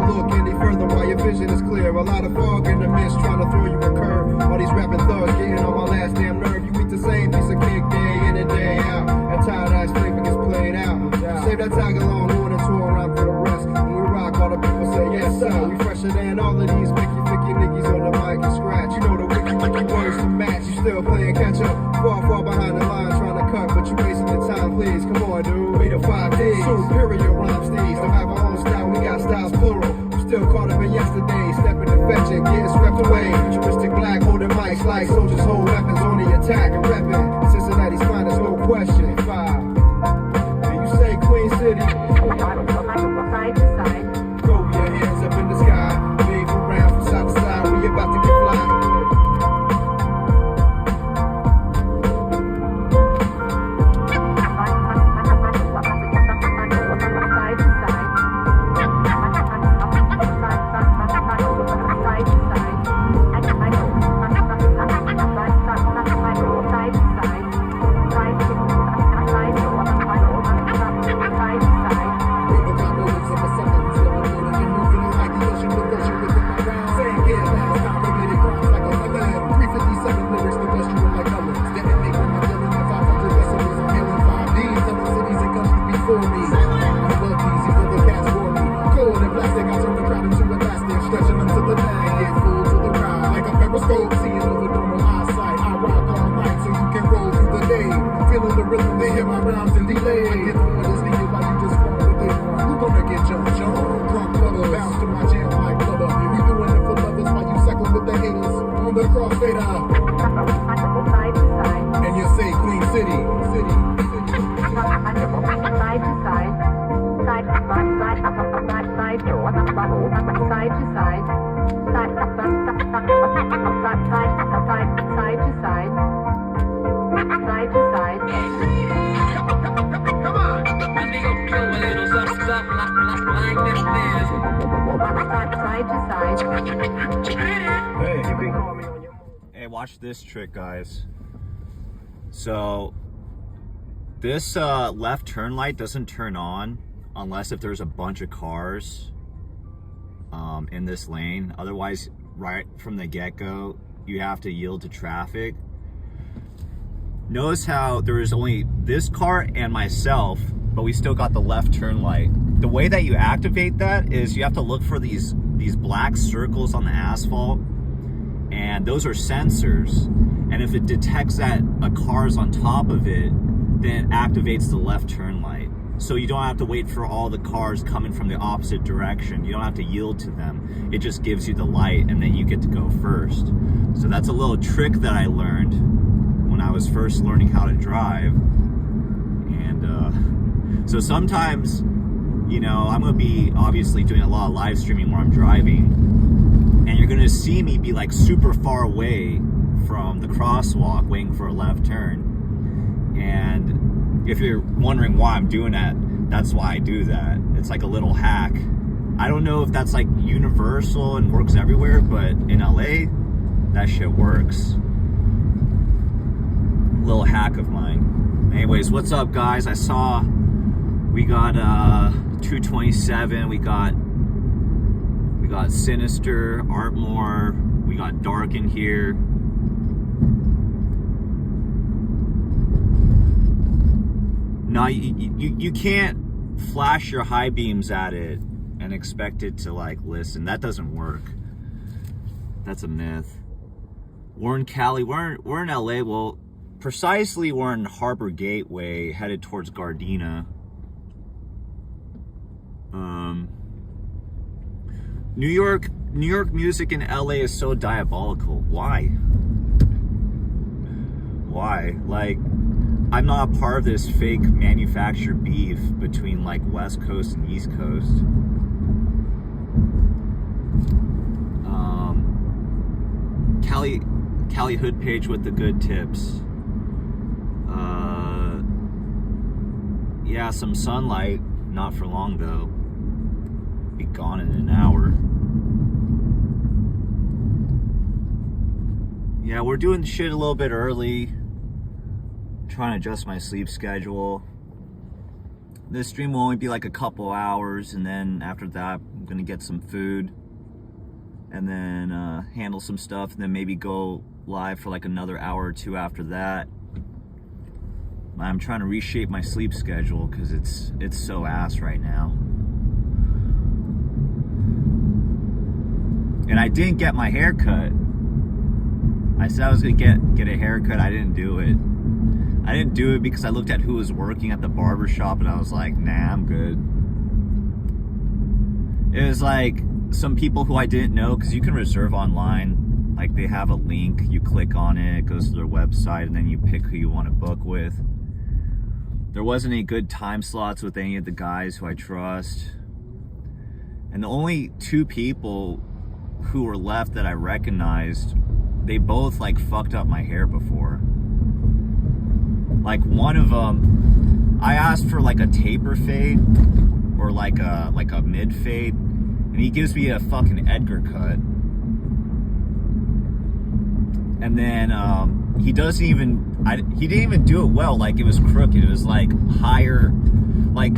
look any further while your vision is clear. A lot of fog in the mist trying to throw you a curve. All these rapping thugs getting on my last damn nerve. You eat the same piece of cake day in and day out. That tired-eyed flavor gets played out. Save that tag along, going and tour around for the rest. When we rock, all the people say yes sir. We fresher than all of these Mickey niggas on the mic and scratch. You know the wiki words to match. You still playing catch up. Far behind the line trying to cut, but you wasting your time, please. Come on, dude. We the 5 Ds. Superior rhyme steeds. Don't have our own style, we got styles plural. I'm still caught up in yesterday. Stepping and fetching, getting swept away. Futuristic black, holding mics like soldiers hold weapons on the attack and repping. Cincinnati's finest, no question. 5. And you say Queen City. Side to side. Throw your hands up in the sky. Wave around from side to side. We about to get fly. Hey, watch this trick, guys. So this left turn light doesn't turn on unless if there's a bunch of cars in this lane. Otherwise, right from the get-go, you have to yield to traffic. Notice how there is only this car and myself, but we still got the left turn light. The way that you activate that is you have to look for these black circles on the asphalt, and those are sensors. And if it detects that a car's on top of it, then it activates the left turn light. So you don't have to wait for all the cars coming from the opposite direction. You don't have to yield to them. It just gives you the light, and then you get to go first. So that's a little trick that I learned when I was first learning how to drive. And so sometimes, you know, I'm gonna be obviously doing a lot of live streaming where I'm driving, and you're gonna see me be like super far away from the crosswalk waiting for a left turn. And if you're wondering why I'm doing that, that's why I do that. It's like a little hack. I don't know if that's like universal and works everywhere, but in LA, that shit works. Little hack of mine. Anyways, what's up, guys? I saw we got 227, we got Sinister, Artmore, we got Dark in here. No, you can't flash your high beams at it and expect it to like listen. That doesn't work. That's a myth. We're in Cali, we're in LA. Well, precisely we're in Harbor Gateway headed towards Gardena. New York music in LA is so diabolical. Why? Like, I'm not a part of this fake manufactured beef between like West Coast and East Coast. Cali Hood page with the good tips. Yeah, some sunlight, not for long though. Be gone in an hour. Yeah, we're doing shit a little bit early. Trying to adjust my sleep schedule. This stream will only be like a couple hours, and then after that, I'm gonna get some food, and then handle some stuff, and then maybe go live for like another hour or two after that. I'm trying to reshape my sleep schedule because it's so ass right now. And I didn't get my hair cut. I said I was gonna get a haircut. I didn't do it. I didn't do it because I looked at who was working at the barber shop and I was like, nah, I'm good. It was like some people who I didn't know, because you can reserve online. Like they have a link, you click on it, it goes to their website, and then you pick who you want to book with. There wasn't any good time slots with any of the guys who I trust. And the only two people who were left that I recognized, they both like fucked up my hair before. Like one of them, I asked for like a taper fade or like a mid fade, and he gives me a fucking Edgar cut. And then he didn't even do it well. Like it was crooked. It was like higher, like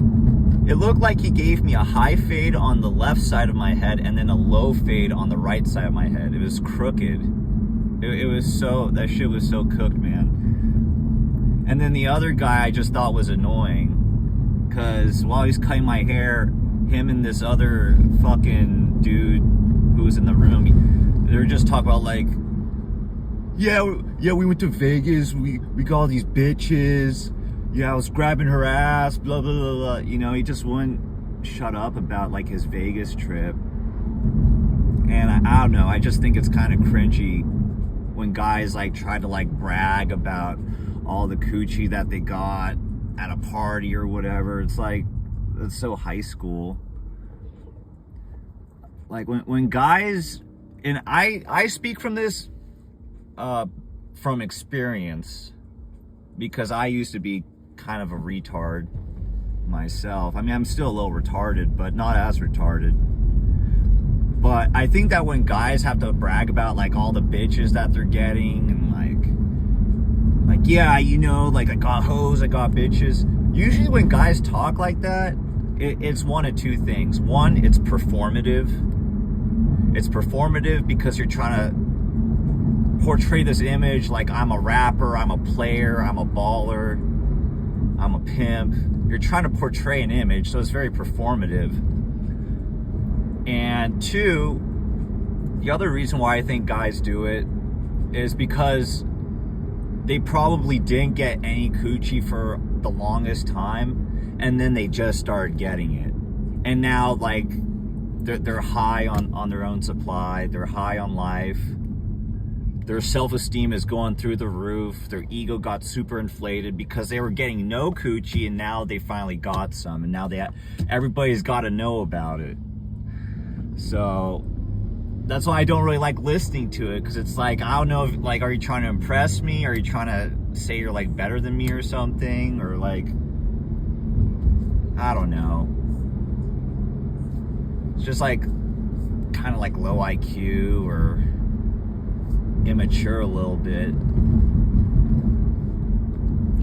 it looked like he gave me a high fade on the left side of my head and then a low fade on the right side of my head. It was crooked. It was so, that shit was so cooked, man. And then the other guy I just thought was annoying, because while he's cutting my hair, him and this other fucking dude who was in the room, they were just talking about like, yeah, we went to Vegas, we got all these bitches, yeah, I was grabbing her ass, blah, blah, blah, blah. You know, he just wouldn't shut up about like his Vegas trip. And I don't know, I just think it's kind of cringy when guys like try to like brag about all the coochie that they got at a party or whatever. It's like, it's so high school. Like when guys, and I speak from this from experience, because I used to be kind of a retard myself. I mean, I'm still a little retarded, but not as retarded. But I think that when guys have to brag about like all the bitches that they're getting, and like yeah, you know, like I got hoes, I got bitches. Usually when guys talk like that, it's one of two things. One, it's performative. It's performative because you're trying to portray this image like I'm a rapper, I'm a player, I'm a baller, I'm a pimp. You're trying to portray an image, so it's very performative. And two, the other reason why I think guys do it is because they probably didn't get any coochie for the longest time, and then they just started getting it. And now, like, they're high on their own supply, they're high on life, their self-esteem is going through the roof, their ego got super inflated because they were getting no coochie, and now they finally got some, and now everybody's got to know about it. So that's why I don't really like listening to it, because it's like, I don't know if, like, are you trying to impress me? Are you trying to say you're like better than me or something? Or like, I don't know. It's just like kind of like low IQ or immature a little bit.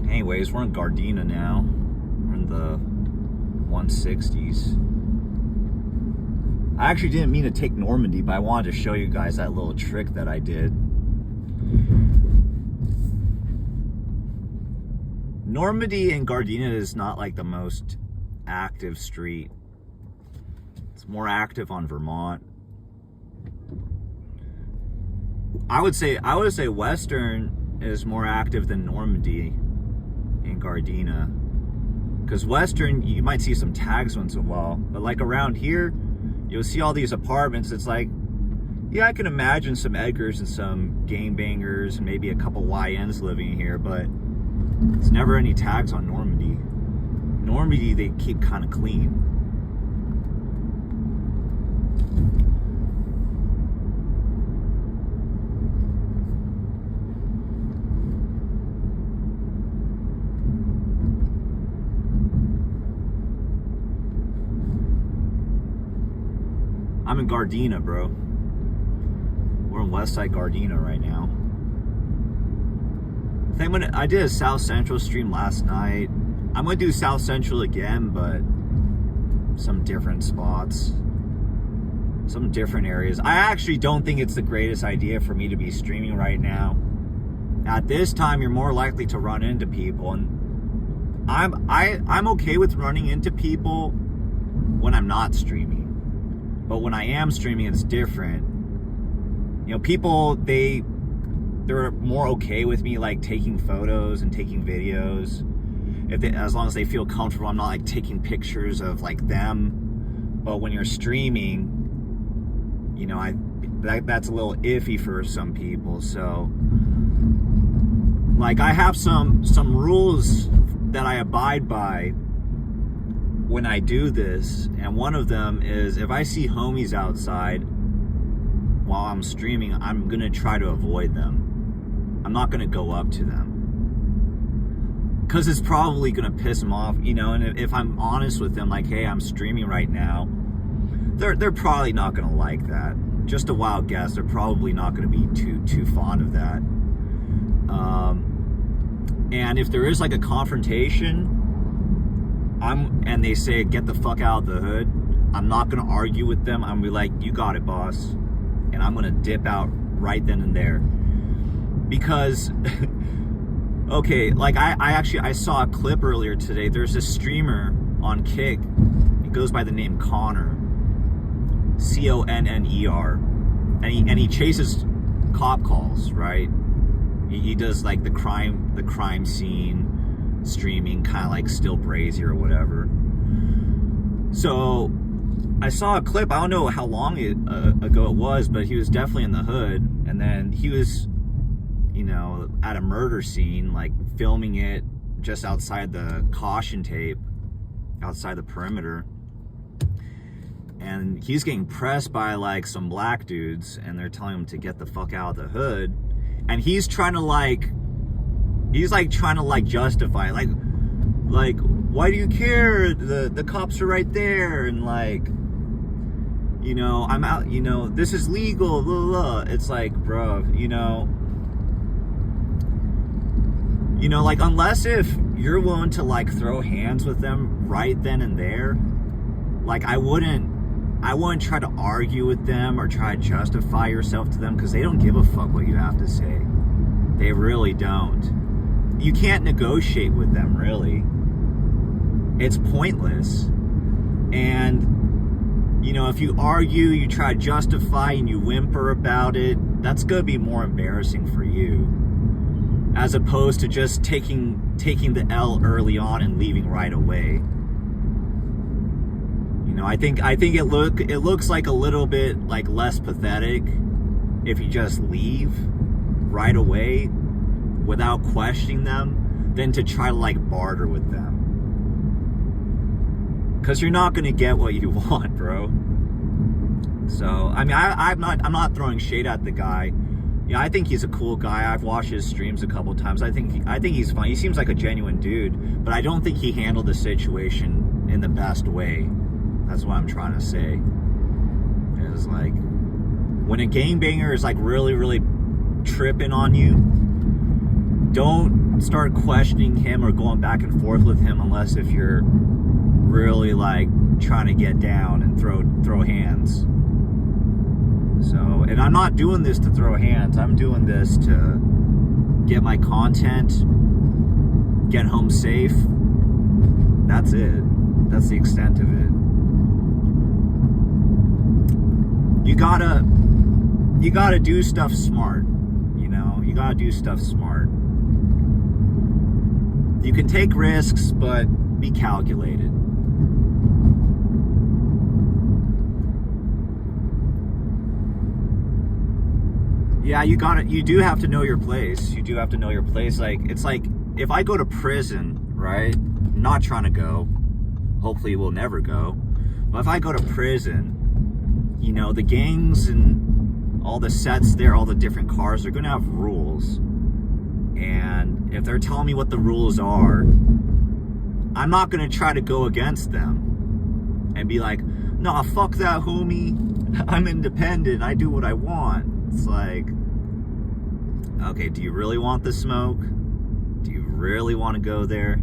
Anyways, we're in Gardena now. We're in the 160s. I actually didn't mean to take Normandy, but I wanted to show you guys that little trick that I did. Normandy and Gardena is not like the most active street. It's more active on Vermont. I would say Western is more active than Normandy and Gardena. Because Western, you might see some tags once in a while, but like around here, you'll see all these apartments. It's like, yeah, I can imagine some Edgars and some gangbangers and maybe a couple YNs living here, but it's never any tags on Normandy. Normandy, they keep kind of clean. I'm in Gardena, bro. We're in Westside Gardena right now. I think when I did a South Central stream last night, I'm gonna do South Central again, but some different spots, some different areas. I actually don't think it's the greatest idea for me to be streaming right now. At this time, you're more likely to run into people, and I'm okay with running into people when I'm not streaming. But when I am streaming, it's different. You know, people, they're more okay with me like taking photos and taking videos. As long as they feel comfortable, I'm not like taking pictures of like them. But when you're streaming, you know, that's a little iffy for some people. So like I have some rules that I abide by when I do this, and one of them is if I see homies outside while I'm streaming, I'm gonna try to avoid them. I'm not gonna go up to them because it's probably gonna piss them off, you know. And if I'm honest with them, like, hey, I'm streaming right now, they're probably not gonna like that. Just a wild guess, they're probably not gonna be too fond of that. And if there is like a confrontation, and they say get the fuck out of the hood, I'm not gonna argue with them. I'm gonna be like, you got it, boss, and I'm gonna dip out right then and there. Because okay, like I saw a clip earlier today. There's this streamer on Kick. He goes by the name Connor, Conner, and he chases cop calls, right? He does like the crime scene streaming, kind of like Still Brazy or whatever. So I saw a clip, I don't know how long ago it was, but he was definitely in the hood, and then he was, you know, at a murder scene, like filming it just outside the caution tape, outside the perimeter, and he's getting pressed by like some black dudes, and they're telling him to get the fuck out of the hood, and he's trying to justify, like why do you care, the cops are right there, and like, you know, I'm out, you know, this is legal, blah, blah, blah. It's like, bro, you know, like, unless if you're willing to like throw hands with them right then and there, like I wouldn't try to argue with them or try to justify yourself to them, because they don't give a fuck what you have to say. They really don't. You can't negotiate with them, really. It's pointless. And, you know, if you argue, you try to justify and you whimper about it, that's going to be more embarrassing for you, as opposed to just taking the L early on and leaving right away. You know, I think it looks like a little bit like less pathetic if you just leave right away without questioning them than to try to like barter with them. Because you're not going to get what you want, bro. So, I mean, I'm not throwing shade at the guy. Yeah, I think he's a cool guy. I've watched his streams a couple times. I think he's fun. He seems like a genuine dude, but I don't think he handled the situation in the best way. That's what I'm trying to say. It's like, when a gangbanger is like really, really tripping on you, don't start questioning him or going back and forth with him unless if you're really like trying to get down and throw hands. So, and I'm not doing this to throw hands. I'm doing this to get my content, get home safe. That's it. That's the extent of it. You gotta do stuff smart. You know, you gotta do stuff smart. You can take risks, but be calculated. Yeah, you do have to know your place. You do have to know your place. Like, it's like, if I go to prison, right? I'm not trying to go. Hopefully we'll never go. But if I go to prison, you know, the gangs and all the sets there, all the different cars, they're gonna have rules. And if they're telling me what the rules are, I'm not gonna try to go against them and be like, nah, fuck that, homie. I'm independent. I do what I want. It's like, okay, do you really want the smoke? Do you really want to go there?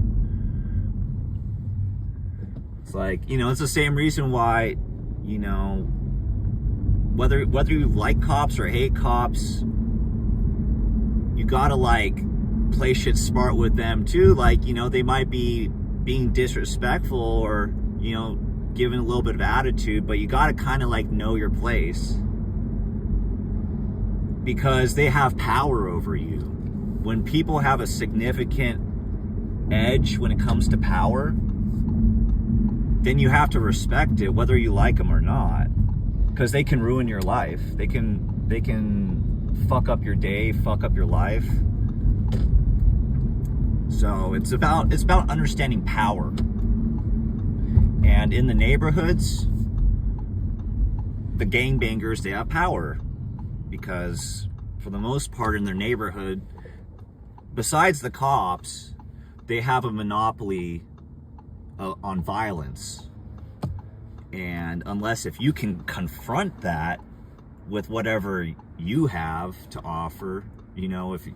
It's like, you know, it's the same reason why, you know, whether you like cops or hate cops, you gotta like play shit smart with them too. Like, you know, they might be being disrespectful or, you know, giving a little bit of attitude, but you gotta kind of like know your place, because they have power over you. When people have a significant edge when it comes to power, then you have to respect it, whether you like them or not, because they can ruin your life. They can fuck up your day, fuck up your life. So it's about understanding power. And in the neighborhoods, the gangbangers, they have power, because for the most part in their neighborhood, besides the cops, they have a monopoly on violence. And unless if you can confront that with whatever you have to offer, you know, if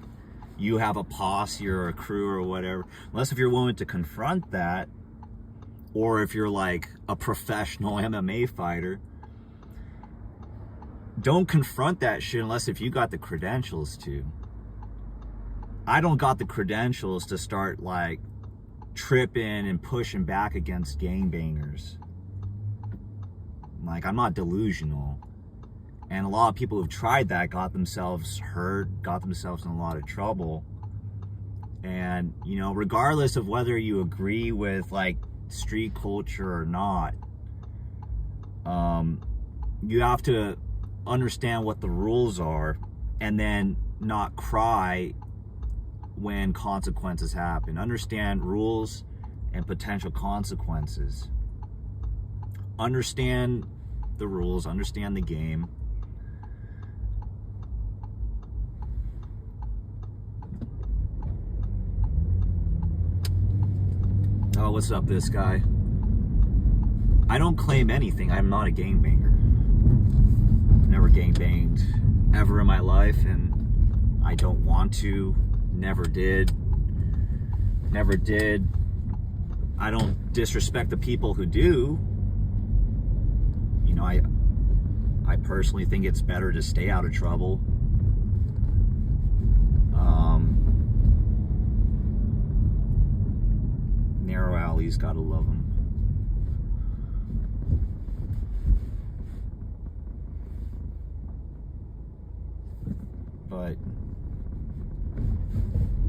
you have a posse or a crew or whatever, unless if you're willing to confront that, or if you're like a professional MMA fighter, don't confront that shit unless if you got the credentials to. I don't got the credentials to start like tripping and pushing back against gangbangers. Like, I'm not delusional. And a lot of people who've tried that got themselves hurt, got themselves in a lot of trouble. And, you know, regardless of whether you agree with like street culture or not, you have to understand what the rules are and then not cry when consequences happen. Understand rules and potential consequences. Understand the rules, understand the game. Oh, what's up, this guy? I don't claim anything. I'm not a gangbanger. Never gangbanged ever in my life, and I don't want to. Never did. Never did. I don't disrespect the people who do. You know, I personally think it's better to stay out of trouble. Narrow alleys, gotta love them. But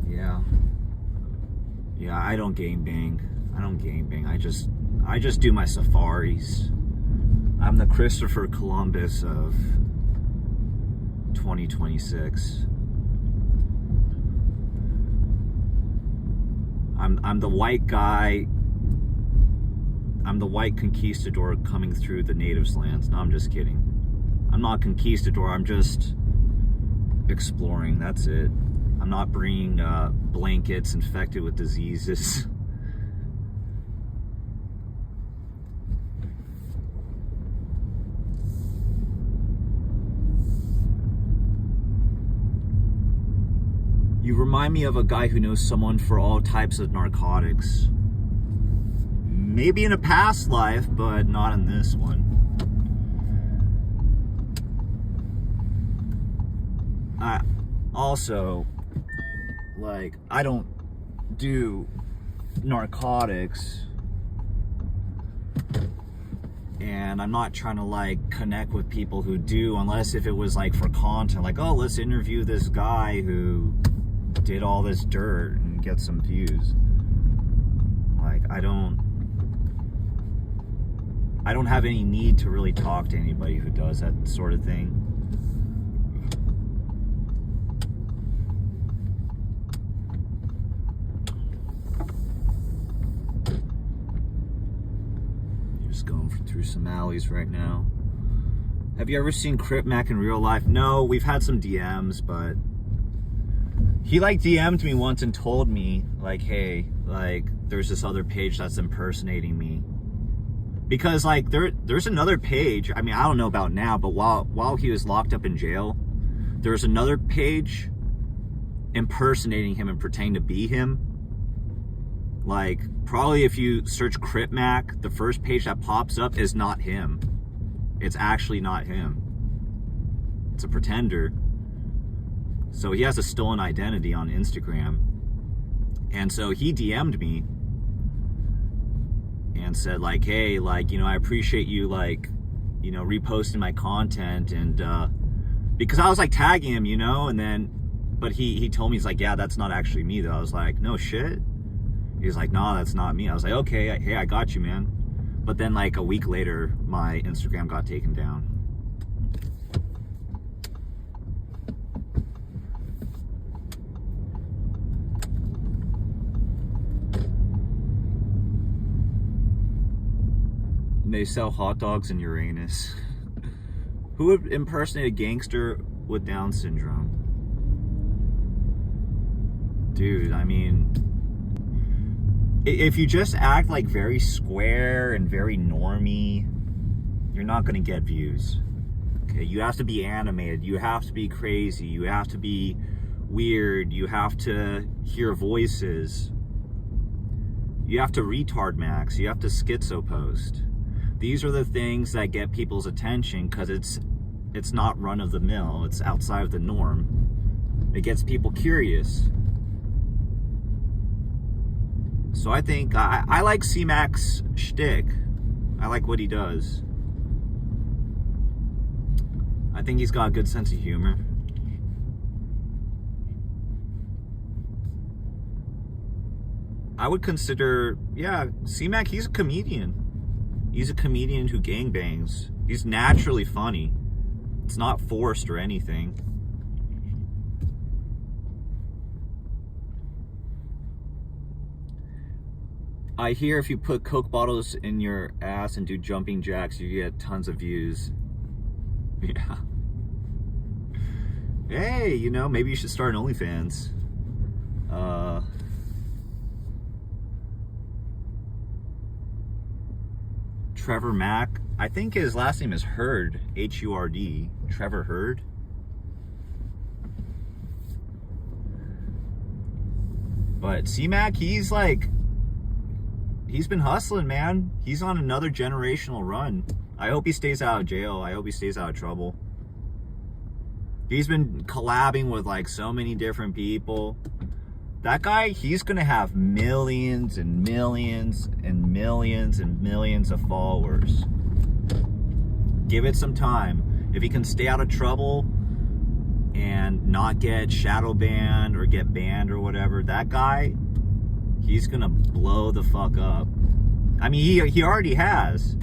yeah, I don't gangbang. I just do my safaris. I'm the Christopher Columbus of 2026. I'm the white guy. I'm the white conquistador coming through the natives' lands. No, I'm just kidding. I'm not conquistador. I'm just exploring. That's it. I'm not bringing blankets infected with diseases. You remind me of a guy who knows someone for all types of narcotics. Maybe in a past life, but not in this one. Also, like, I don't do narcotics, and I'm not trying to like connect with people who do, unless if it was like for content, like, oh, let's interview this guy who did all this dirt and get some views. Like, I don't have any need to really talk to anybody who does that sort of thing. Just going through some alleys right now. Have you ever seen Crip Mac in real life? No, we've had some DMs, but he like DM'd me once and told me like, hey, like, there's this other page that's impersonating me. Because like there's another page, I mean, I don't know about now, but while he was locked up in jail, there's another page impersonating him and pretending to be him. Like, probably if you search Crip Mac, the first page that pops up is not him. It's actually not him. It's a pretender. So he has a stolen identity on Instagram. And so he DM'd me and said like, hey, like, you know, I appreciate you, like, you know, reposting my content. And because I was like tagging him, you know, and then, but he told me, he's like, yeah, that's not actually me though. I was like, no shit. He was like, no, that's not me. I was like, okay, hey, I got you, man. But then like a week later, my Instagram got taken down. They sell hot dogs in Uranus. Who would impersonate a gangster with Down syndrome? Dude, I mean, if you just act like very square and very normie, you're not gonna get views. Okay, you have to be animated, you have to be crazy, you have to be weird, you have to hear voices, you have to retard max, you have to schizo post. These are the things that get people's attention because it's not run of the mill, it's outside of the norm. It gets people curious. So I think I like C-Mac's shtick. I like what he does. I think he's got a good sense of humor. I would consider, yeah, C-Mac, he's a comedian. He's a comedian who gangbangs. He's naturally funny. It's not forced or anything. I hear if you put Coke bottles in your ass and do jumping jacks, you get tons of views. Yeah. Hey, you know, maybe you should start an OnlyFans. Trevor Mac, I think his last name is Hurd, H-U-R-D, Trevor Hurd. But C-Mac, he's been hustling, man. He's on another generational run. I hope he stays out of jail. I hope he stays out of trouble. He's been collabing with like so many different people. That guy, he's gonna have millions and millions and millions and millions of followers. Give it some time. If he can stay out of trouble and not get shadow banned or get banned or whatever, that guy, he's gonna blow the fuck up. I mean, he already has.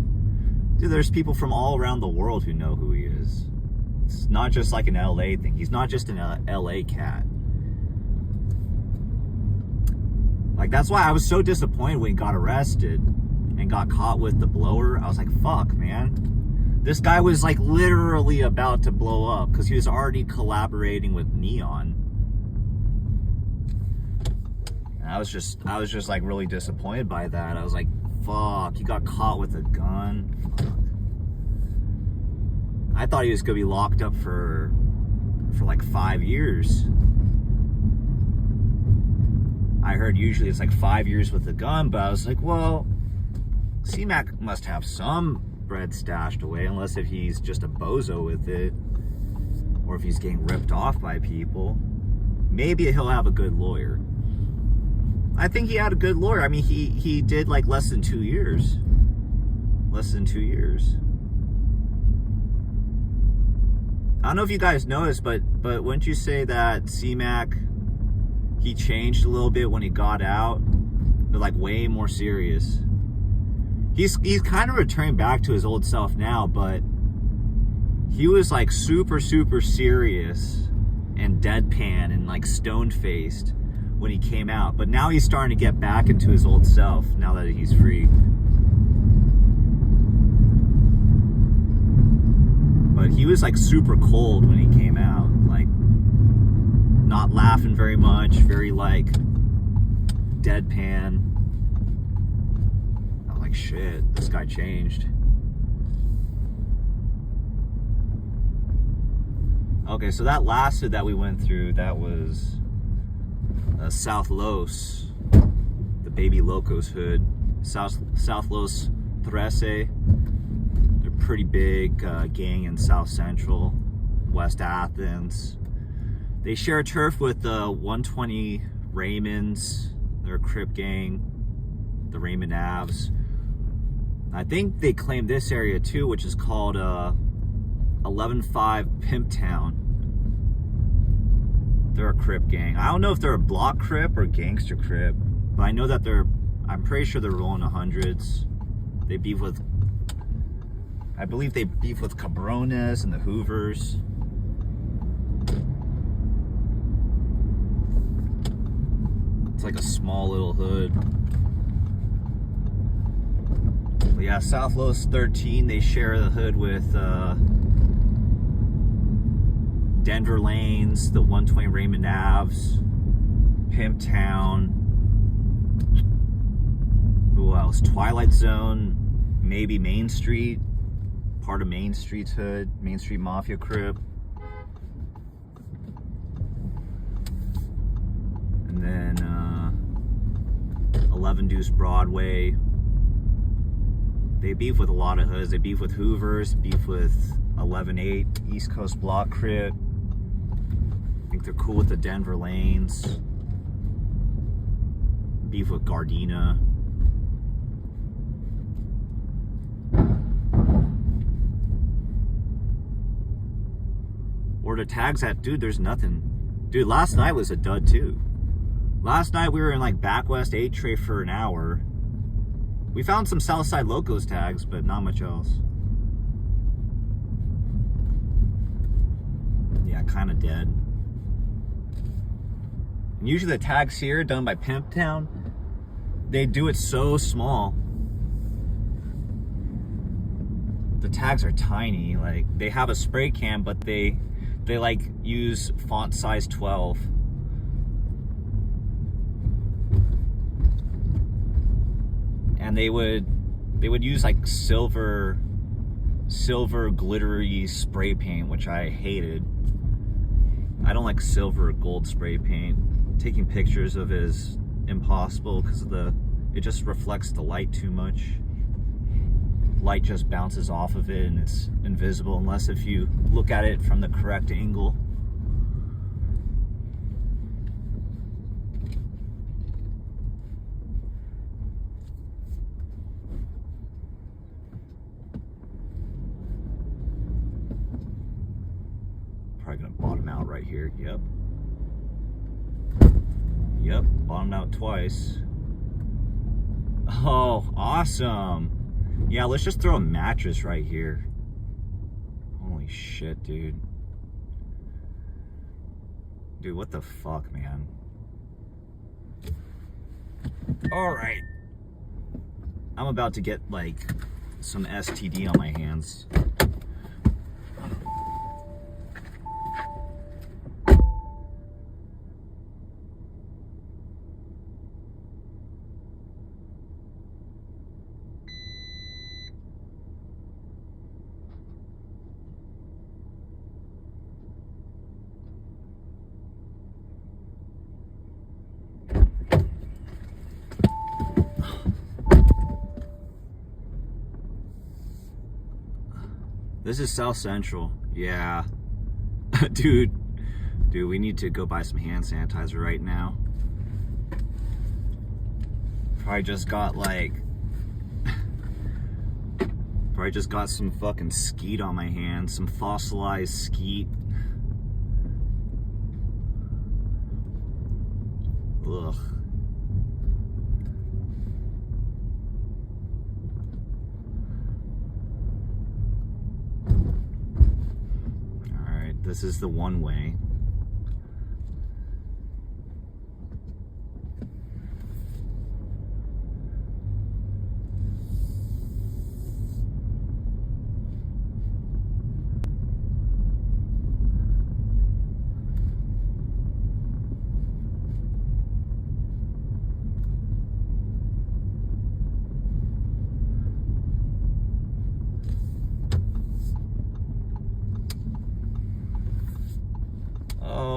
Dude, there's people from all around the world who know who he is. It's not just like an LA thing. He's not just an LA cat. Like, that's why I was so disappointed when he got arrested and got caught with the blower. I was like, fuck, man. This guy was like literally about to blow up because he was already collaborating with Neon. And I was just like really disappointed by that. I was like, fuck, he got caught with a gun. Fuck. I thought he was gonna be locked up for like 5 years. I heard usually it's like 5 years with a gun, but I was like, well, C-Mac must have some bread stashed away, unless if he's just a bozo with it, or if he's getting ripped off by people. Maybe he'll have a good lawyer. I think he had a good lawyer. I mean, he did like less than 2 years. Less than 2 years. I don't know if you guys noticed, but wouldn't you say that C-Mac, he changed a little bit when he got out, but like way more serious. He's kind of returning back to his old self now, but he was like super serious and deadpan and like stone-faced when he came out, but now he's starting to get back into his old self now that he's free. But he was like super cold when he came out, like not laughing very much, very like deadpan. I'm like, shit, this guy changed. Okay, so that last that we went through, that was South Los, the Baby Loco's hood. South Los 13. They're pretty big gang in South Central, West Athens. They share turf with the 120 Raymonds. They're a Crip gang, the Raymond Avs. I think they claim this area too, which is called 11-5 Pimp Town. They're a Crip gang. I don't know if they're a block Crip or gangster Crip, but I know that I'm pretty sure they're rolling the hundreds. They beef with, I believe they beef with Cabrones and the Hoovers. It's like a small little hood. But yeah, South Los 13, they share the hood with Denver Lanes, the 120 Raymond Avs, Pimp Town. Who else? Twilight Zone, maybe Main Street, part of Main Street's hood, Main Street Mafia Crip. And then 11 Deuce Broadway. They beef with a lot of hoods. They beef with Hoovers, beef with 11-8, East Coast Block Crip. I think they're cool with the Denver Lanes. Beef with Gardena. Or the tags at, dude, there's nothing. Dude, last night was a dud too. Last night we were in like Back West 8 tray for an hour. We found some Southside Locos tags, but not much else. Yeah, kind of dead. And usually the tags here done by Pimp Town, they do it so small. The tags are tiny. Like, they have a spray can, but they like use font size 12. And they would use like silver glittery spray paint, which I hated. I don't like silver or gold spray paint. Taking pictures of it is impossible because it just reflects the light too much. Light just bounces off of it and it's invisible unless if you look at it from the correct angle. Probably gonna bottom out right here. Yep, bottomed out twice. Oh, awesome. Yeah, let's just throw a mattress right here. Holy shit, dude. Dude, what the fuck, man? Alright. I'm about to get, like, some STD on my hands. This is South Central. Yeah. Dude, we need to go buy some hand sanitizer right now. Probably just got some fucking skeet on my hands, some fossilized skeet. Ugh. This is the one way.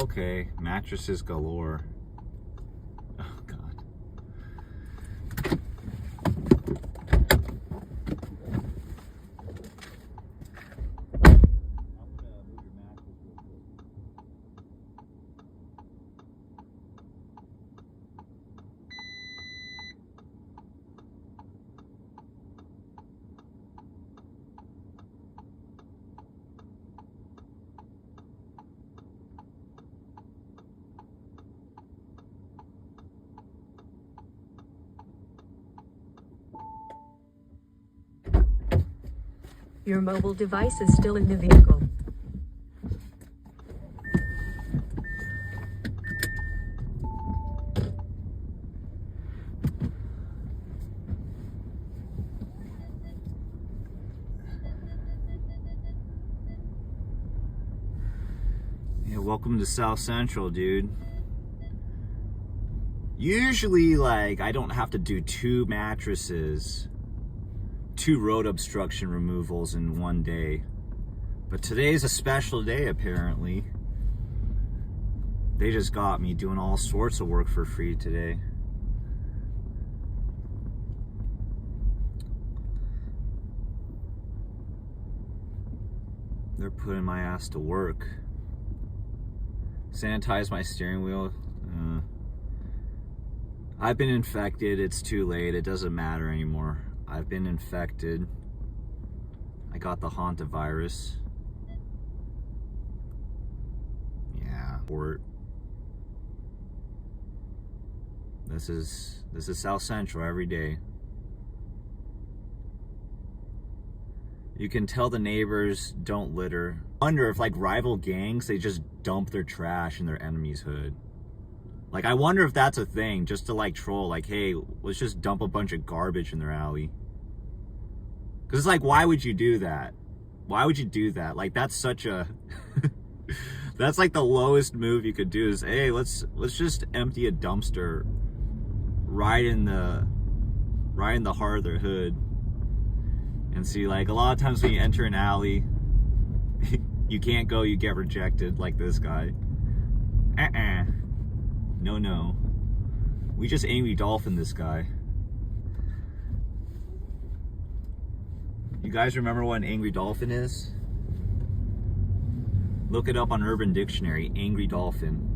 Okay, mattresses galore. Oh god. Your mobile device is still in the vehicle. Yeah, welcome to South Central, dude. Usually, like, I don't have to do 2 mattresses, 2 road obstruction removals in one day. But today's a special day, apparently. They just got me doing all sorts of work for free today. They're putting my ass to work. Sanitize my steering wheel. I've been infected. It's too late. It doesn't matter anymore. I've been infected. I got the hantavirus. Yeah. This is South Central every day. You can tell the neighbors don't litter. I wonder if, like, rival gangs, they just dump their trash in their enemy's hood. Like, I wonder if that's a thing, just to, like, troll, like, hey, let's just dump a bunch of garbage in their alley. Because it's like, why would you do that? Why would you do that? Like, that's such a... that's like the lowest move you could do is, hey, let's just empty a dumpster right in the heart of their hood. And see, like, a lot of times when you enter an alley, you can't go, you get rejected, like this guy. No. We just Angry Dolphin this guy. You guys remember what an Angry Dolphin is? Look it up on Urban Dictionary, Angry Dolphin.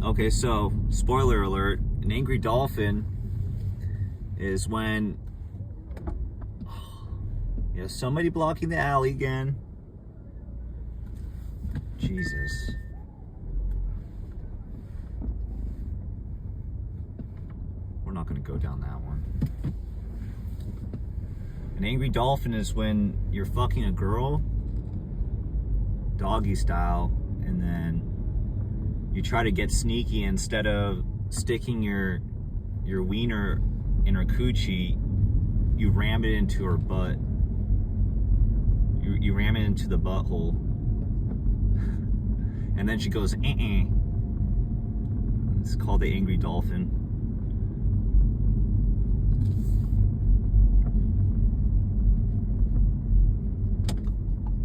Okay, so, spoiler alert, an Angry Dolphin is when you have somebody blocking the alley again. Jesus. We're not gonna go down that one. An Angry Dolphin is when you're fucking a girl, doggy style, and then you try to get sneaky. Instead of sticking your wiener in her coochie, you ram it into her butt. You ram it into the butthole. And then she goes, It's called the Angry Dolphin.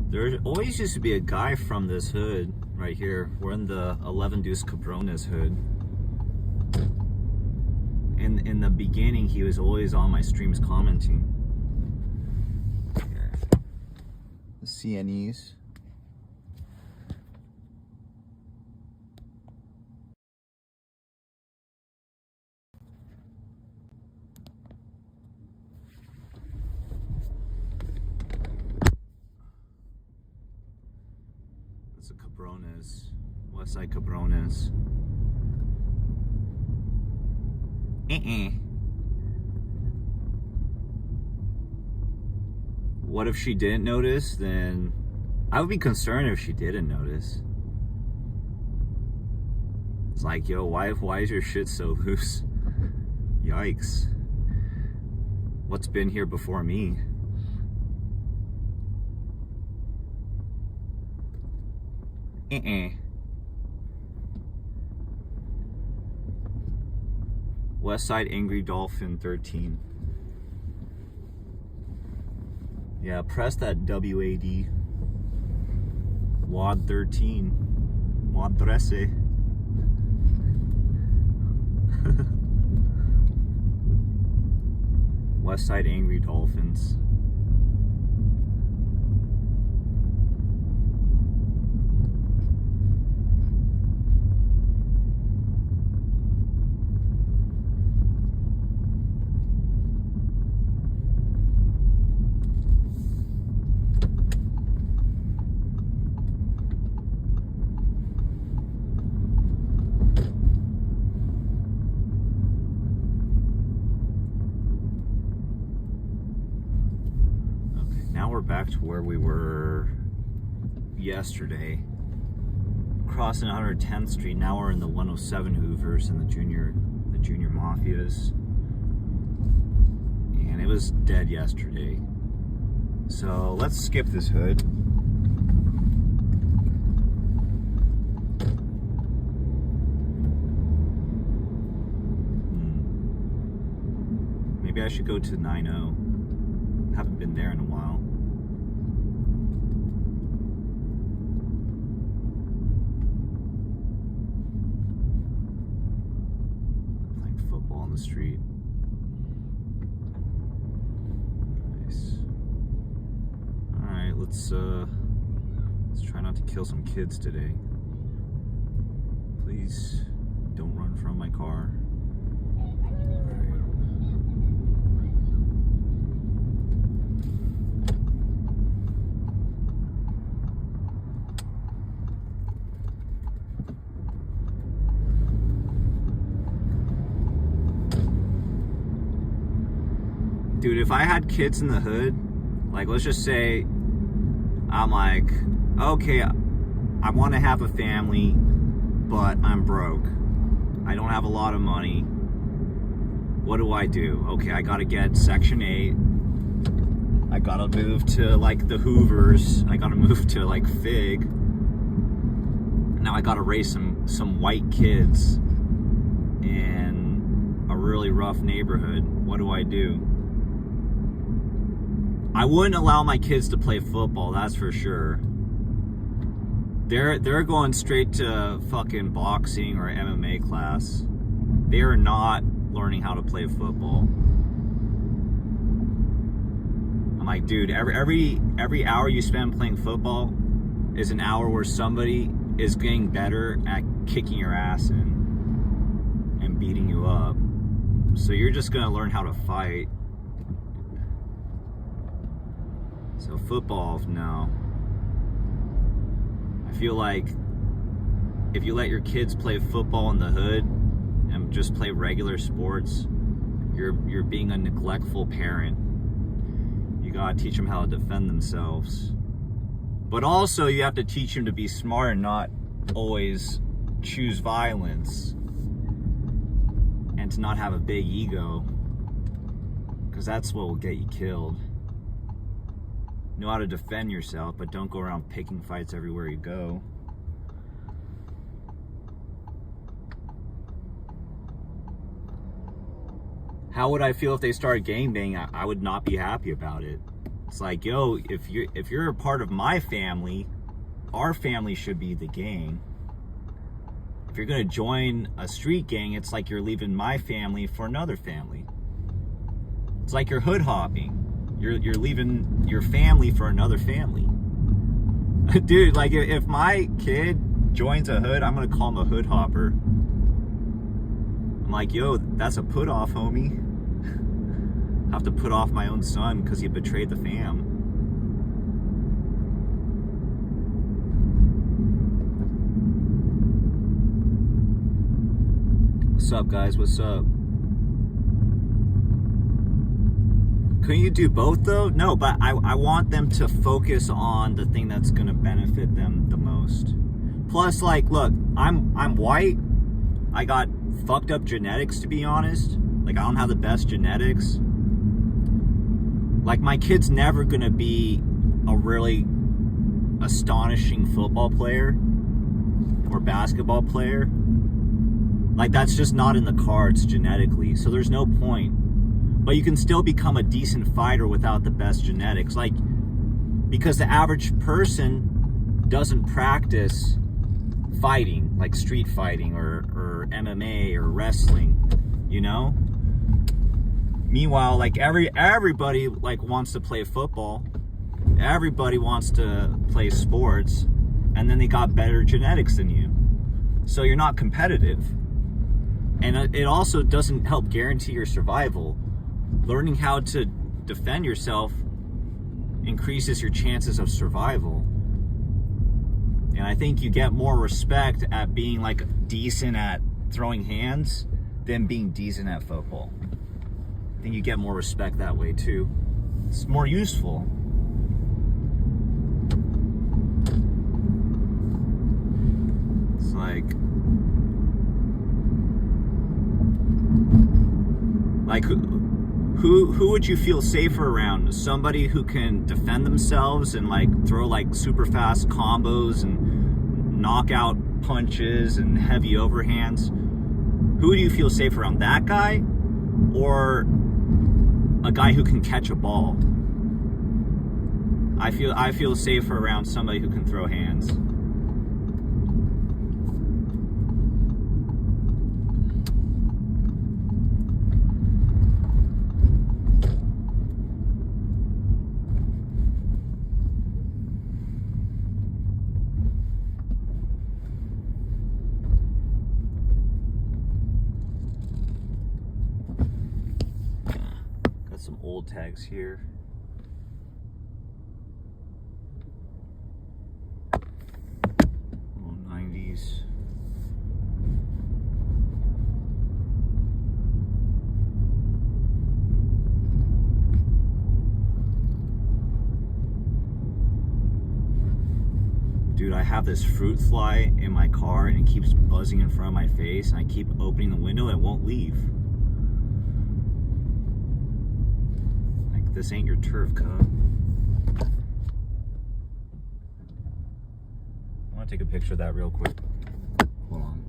There always used to be a guy from this hood right here. We're in the 11 Deuce Cabrones hood. In the beginning, he was always on my streams commenting. Here. The CNEs. That's a Cabrones. Westside Cabrones. What if she didn't notice? Then I would be concerned if she didn't notice. It's like, yo, why is your shit so loose? Yikes. What's been here before me? Westside Angry Dolphin 13. Yeah, press that WAD. WAD 13. WAD 13. Westside Angry Dolphins. back to where we were yesterday. Crossing 110th Street. Now we're in the 107 Hoovers and the junior Mafias. And it was dead yesterday. So let's skip this hood. Maybe I should go to 90. Haven't been there in a while. Playing football on the street. Nice. Alright, let's try not to kill some kids today. Please don't run from my car. Dude, if I had kids in the hood, like let's just say I'm like, okay, I want to have a family, but I'm broke. I don't have a lot of money. What do I do? Okay, I gotta get Section 8. I gotta move to like the Hoovers. I gotta move to like Fig. Now I gotta raise some white kids in a really rough neighborhood. What do I do? I wouldn't allow my kids to play football, that's for sure. They're going straight to fucking boxing or MMA class. They are not learning how to play football. I'm like, dude, every hour you spend playing football is an hour where somebody is getting better at kicking your ass in and beating you up. So you're just gonna learn how to fight. So football, no. I feel like if you let your kids play football in the hood and just play regular sports, you're being a neglectful parent. You gotta teach them how to defend themselves. But also you have to teach them to be smart and not always choose violence. And to not have a big ego. Because that's what will get you killed. Know how to defend yourself, but don't go around picking fights everywhere you go. How would I feel if they started gangbanging? I would not be happy about it. It's like, yo, if you're a part of my family, our family should be the gang. If you're gonna join a street gang, it's like you're leaving my family for another family. It's like you're hood hopping. You're leaving your family for another family. Dude, like if my kid joins a hood, I'm gonna call him a hood hopper. I'm like, yo, that's a put off, homie. I have to put off my own son because he betrayed the fam. What's up, guys? What's up? Couldn't you do both though? No, but I want them to focus on the thing that's gonna benefit them the most. Plus, like, look, I'm white. I got fucked up genetics, to be honest. Like, I don't have the best genetics. Like, my kid's never gonna be a really astonishing football player or basketball player. Like, that's just not in the cards genetically, so there's no point. But you can still become a decent fighter without the best genetics. Like, because the average person doesn't practice fighting, like street fighting or MMA or wrestling, you know? Meanwhile, like everybody like wants to play football. Everybody wants to play sports, and then they got better genetics than you. So you're not competitive. And it also doesn't help guarantee your survival. Learning how to defend yourself increases your chances of survival. And I think you get more respect at being like decent at throwing hands than being decent at football. I think you get more respect that way too. It's more useful. like who would you feel safer around? Somebody who can defend themselves and like throw like super fast combos and knockout punches and heavy overhands? Who do you feel safer around, that guy or a guy who can catch a ball? I feel safer around somebody who can throw hands. Got some old tags here. Old 90s. Dude, I have this fruit fly in my car and it keeps buzzing in front of my face, and I keep opening the window and it won't leave. Like, this ain't your turf, cub. I want to take a picture of that real quick. Hold on.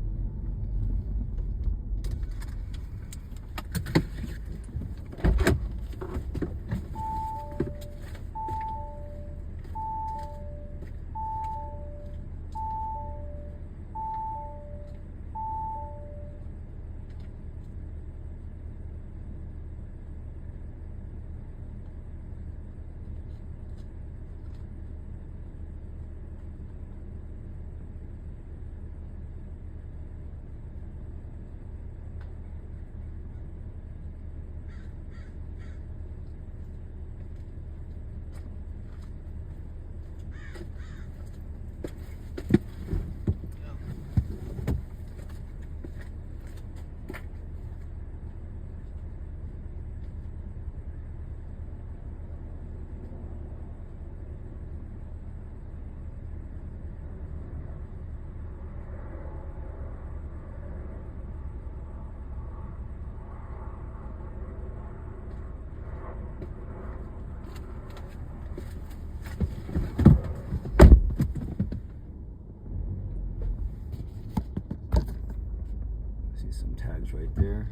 Some tags right there.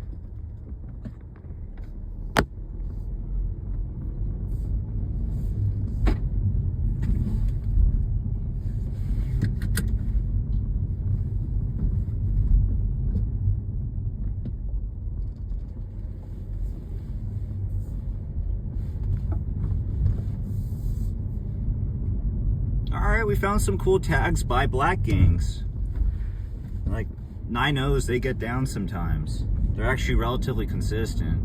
All right, we found some cool tags by black gangs. Like 9-0s, they get down sometimes. They're actually relatively consistent.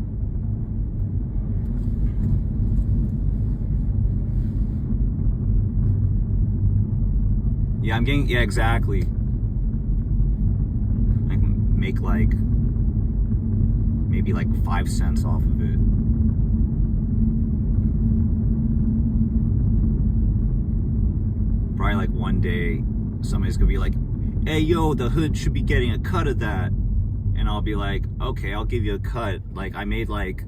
Yeah, I'm getting, yeah, exactly. I can make like, maybe like 5 cents off of it. Probably like one day, somebody's gonna be like, hey, yo, the hood should be getting a cut of that. And I'll be like, okay, I'll give you a cut. Like, I made like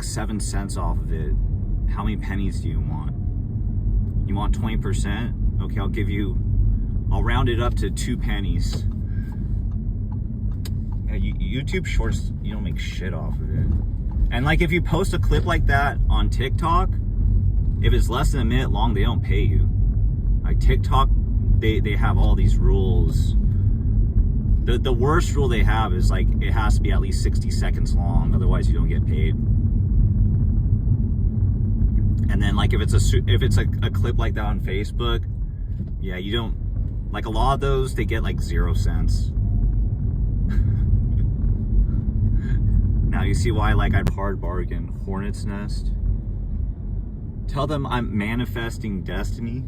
7 cents off of it. How many pennies do you want? You want 20%? Okay, I'll round it up to 2 pennies. Yeah, YouTube Shorts, you don't make shit off of it. And like, if you post a clip like that on TikTok, if it's less than a minute long, they don't pay you. Like TikTok, they have all these rules. The worst rule they have is like, it has to be at least 60 seconds long, otherwise you don't get paid. And then like, if it's a clip like that on Facebook, yeah, you don't, like a lot of those, they get like 0 cents. Now you see why like I'd hard bargain. Hornet's Nest. Tell them I'm manifesting destiny.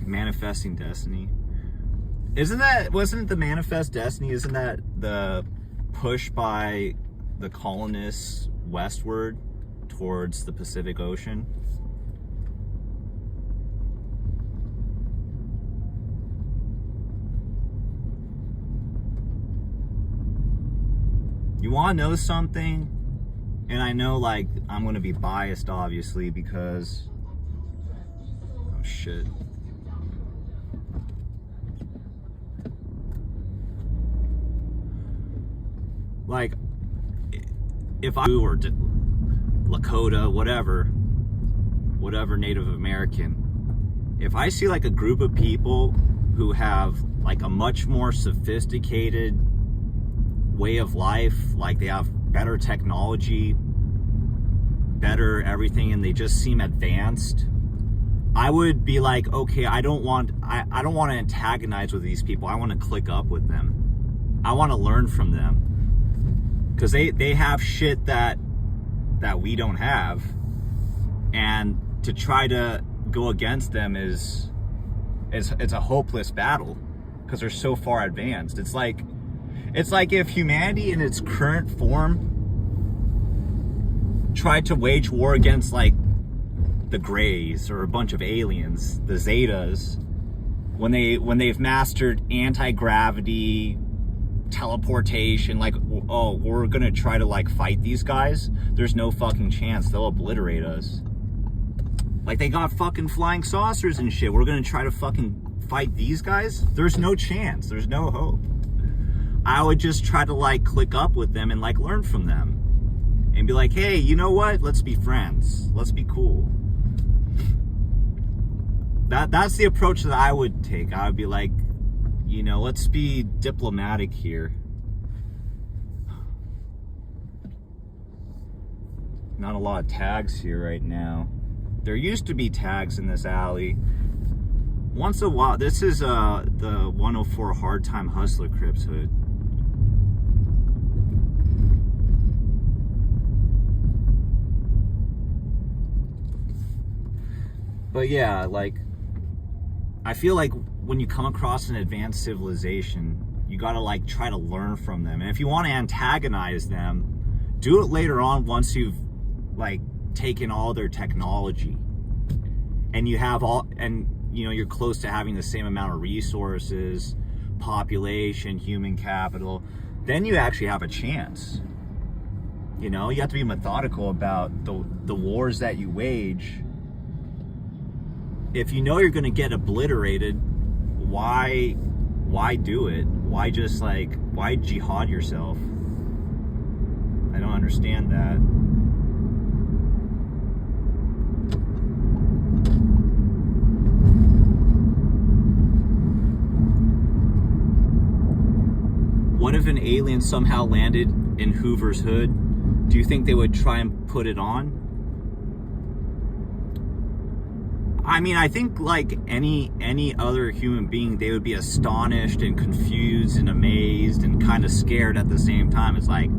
Manifesting destiny. Wasn't it the manifest destiny? Isn't that the push by the colonists westward towards the Pacific Ocean? You want to know something? And I know, like, I'm going to be biased, obviously, because... Oh, shit. Like, if I were Lakota, whatever Native American, if I see like a group of people who have like a much more sophisticated way of life, like they have better technology, better everything, and they just seem advanced, I would be like, okay, I don't want to antagonize with these people. I want to click up with them. I want to learn from them. Because they have shit that we don't have, and to try to go against them is it's a hopeless battle because they're so far advanced. It's like if humanity in its current form tried to wage war against like the Greys or a bunch of aliens, the Zetas, when they've mastered anti-gravity, teleportation, like, oh, we're gonna try to like fight these guys. There's no fucking chance. They'll obliterate us. Like, they got fucking flying saucers and shit. We're gonna try to fucking fight these guys? There's no chance. There's no hope. I would just try to like click up with them and like learn from them and be like, hey, you know what? Let's be friends. Let's be cool. That's the approach that I would take. I would be like, you know, let's be diplomatic here. Not a lot of tags here right now. There used to be tags in this alley. Once in a while, this is the 104 Hard Time Hustler Crips hood. But yeah, like, I feel like when you come across an advanced civilization, you gotta like try to learn from them. And if you want to antagonize them, do it later on once you've like taken all their technology and you have all, and you know, you're close to having the same amount of resources, population, human capital, then you actually have a chance. You know, you have to be methodical about the wars that you wage. If you know you're going to get obliterated, why do it? Why just like, why jihad yourself? I don't understand that. What if an alien somehow landed in Hoover's hood? Do you think they would try and put it on? I mean, I think like any other human being, they would be astonished and confused and amazed and kind of scared at the same time. It's like,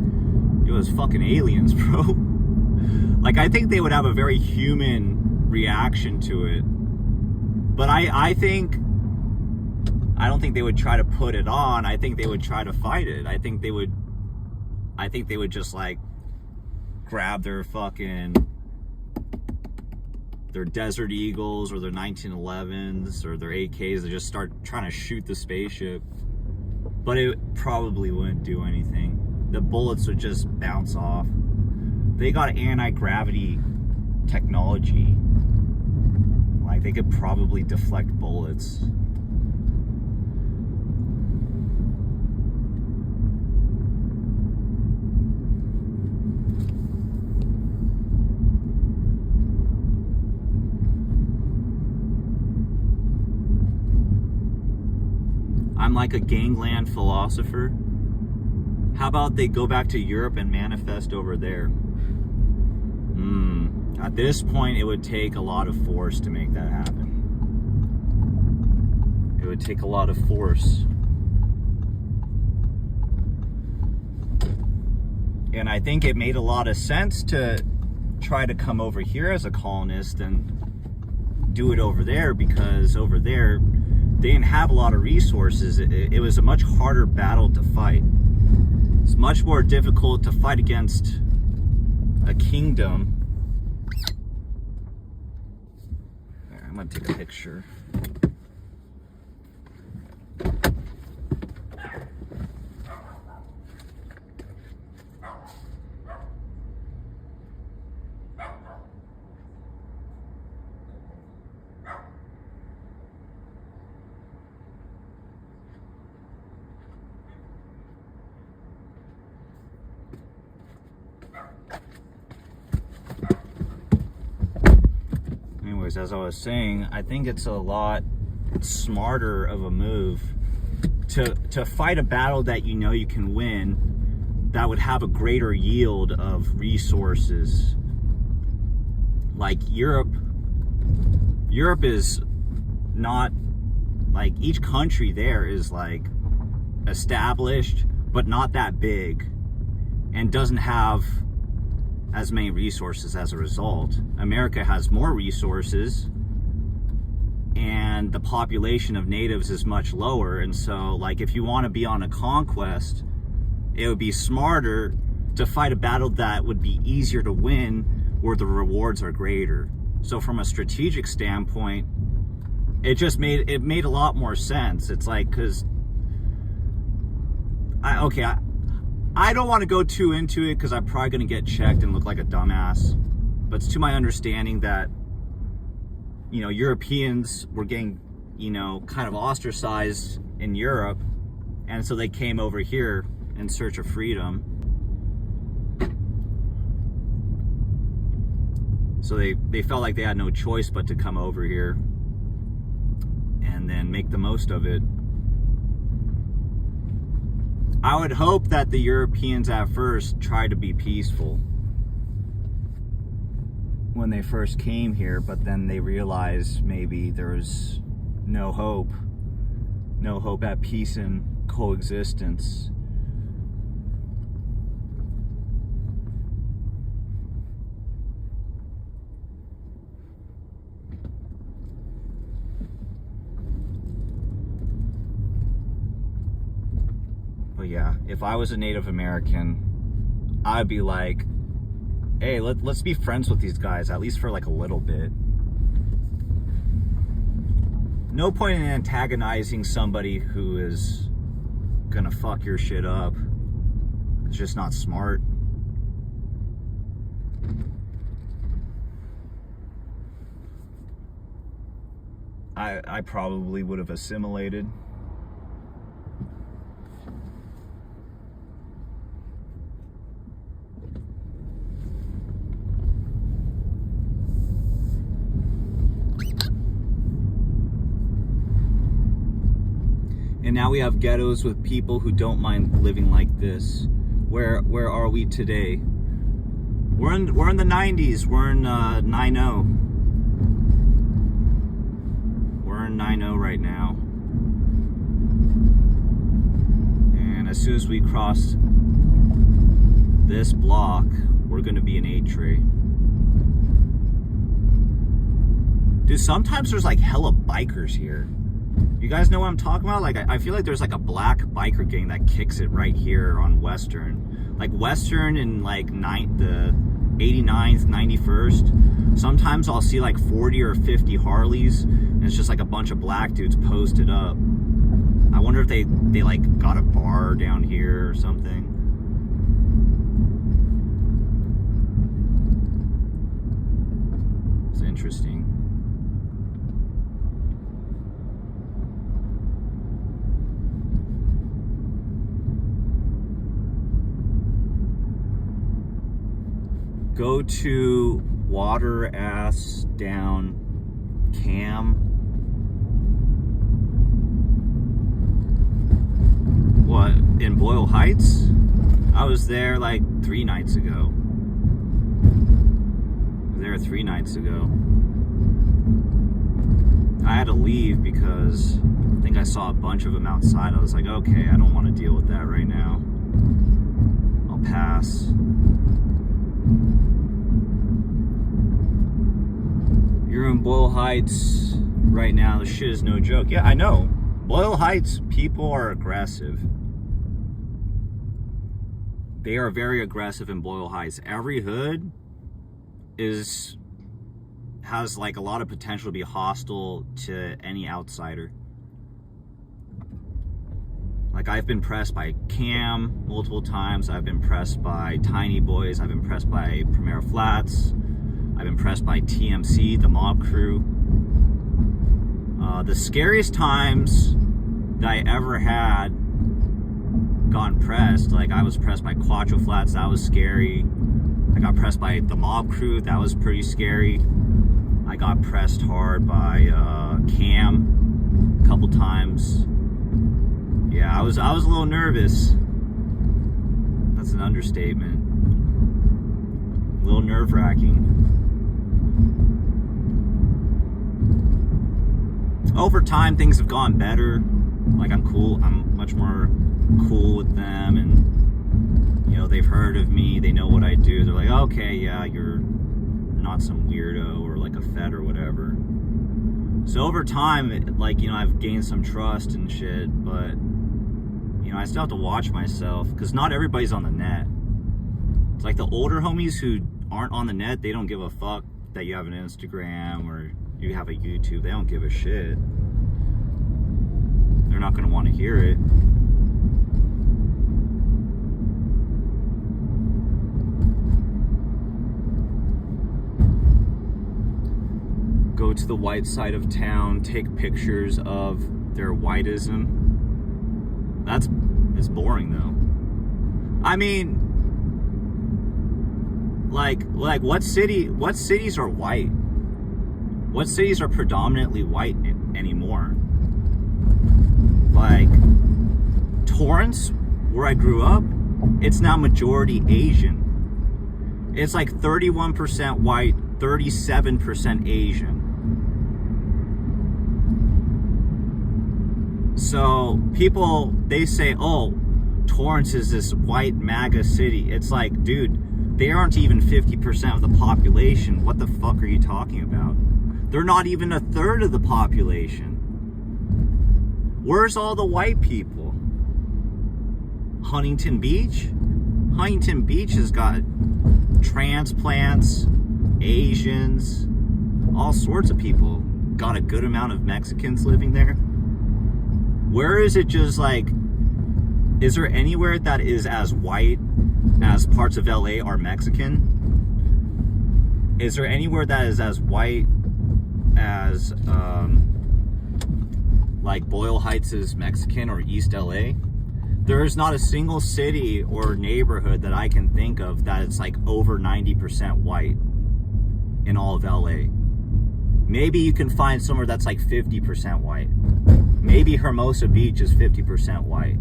it was fucking aliens, bro. Like, I think they would have a very human reaction to it. But I don't think they would try to put it on. I think they would try to fight it. I think they would just like grab their Desert Eagles or their 1911s or their AKs and just start trying to shoot the spaceship. But it probably wouldn't do anything. The bullets would just bounce off. They got anti-gravity technology. Like, they could probably deflect bullets. I'm like a gangland philosopher. How about they go back to Europe and manifest over there? At this point, it would take a lot of force to make that happen. It would take a lot of force. And I think it made a lot of sense to try to come over here as a colonist and do it over there, because over there, they didn't have a lot of resources. It was a much harder battle to fight. It's much more difficult to fight against a kingdom. There, I'm gonna take a picture. anyways, as I was saying, I think it's a lot smarter of a move to fight a battle that you know you can win, that would have a greater yield of resources. Like Europe is not, like, each country there is like established but not that big and doesn't have as many resources as a result. America has more resources and the population of natives is much lower, and so, like, if you want to be on a conquest, it would be smarter to fight a battle that would be easier to win, where the rewards are greater. So from a strategic standpoint, it made a lot more sense. It's like, because I don't want to go too into it because I'm probably going to get checked and look like a dumbass, but it's to my understanding that, you know, Europeans were getting, you know, kind of ostracized in Europe, and so they came over here in search of freedom. So they felt like they had no choice but to come over here and then make the most of it. I would hope that the Europeans at first tried to be peaceful when they first came here, but then they realized maybe there's no hope at peace and coexistence. But yeah, if I was a Native American, I'd be like, hey, let's be friends with these guys, at least for like a little bit. No point in antagonizing somebody who is gonna fuck your shit up. It's just not smart. I probably would have assimilated. And now we have ghettos with people who don't mind living like this. Where are we today? We're in the 90s. We're in 9-0. We're in 9-0 right now. And as soon as we cross this block, we're gonna be in 8 tray. Dude, sometimes there's like hella bikers here. You guys know what I'm talking about? Like, I feel like there's like a black biker gang that kicks it right here on Western. Like Western and like the 89th, 91st. Sometimes I'll see like 40 or 50 Harleys, and it's just like a bunch of black dudes posted up. I wonder if they like got a bar down here or something. It's interesting. Go to water ass down cam. What, in Boyle Heights? I was there like 3 nights ago. There 3 nights ago. I had to leave because I think I saw a bunch of them outside. I was like, okay, I don't want to deal with that right now. I'll pass. You're in Boyle Heights right now. This shit is no joke. Yeah, I know. Boyle Heights, people are aggressive. They are very aggressive in Boyle Heights. Every hood has like a lot of potential to be hostile to any outsider. Like, I've been pressed by Cam multiple times. I've been pressed by Tiny Boys. I've been pressed by Premier Flats. I've been pressed by TMC, the mob crew. The scariest times that I ever had gotten pressed, like I was pressed by Quattro Flats, that was scary. I got pressed by the mob crew, that was pretty scary. I got pressed hard by Cam a couple times. Yeah, I was a little nervous. That's an understatement. A little nerve-wracking. Over time, things have gone better. Like, I'm much more cool with them, and you know, they've heard of me, they know what I do. They're like, okay, yeah, you're not some weirdo or like a fed or whatever. So over time, like, you know, I've gained some trust and shit, but you know, I still have to watch myself, because not everybody's on the net. It's like the older homies who aren't on the net, they don't give a fuck that you have an Instagram or you have a YouTube. They don't give a shit. They're not going to want to hear it. Go to the white side of town, take pictures of their whiteism. It's boring though. I mean, like what cities are white? What cities are predominantly white anymore? Like Torrance, where I grew up, it's now majority Asian. It's like 31% white, 37% Asian. So people, they say, oh, Torrance is this white MAGA city. It's like, dude, they aren't even 50% of the population. What the fuck are you talking about? They're not even a third of the population. Where's all the white people? Huntington Beach? Huntington Beach has got transplants, Asians, all sorts of people. Got a good amount of Mexicans living there. Where is it just like, is there anywhere that is as white as parts of LA are Mexican? Is there anywhere that is as white as like Boyle Heights is Mexican or East LA? There is not a single city or neighborhood that I can think of that it's like over 90% white in all of LA. Maybe you can find somewhere that's like 50% white. Maybe Hermosa Beach is 50% white.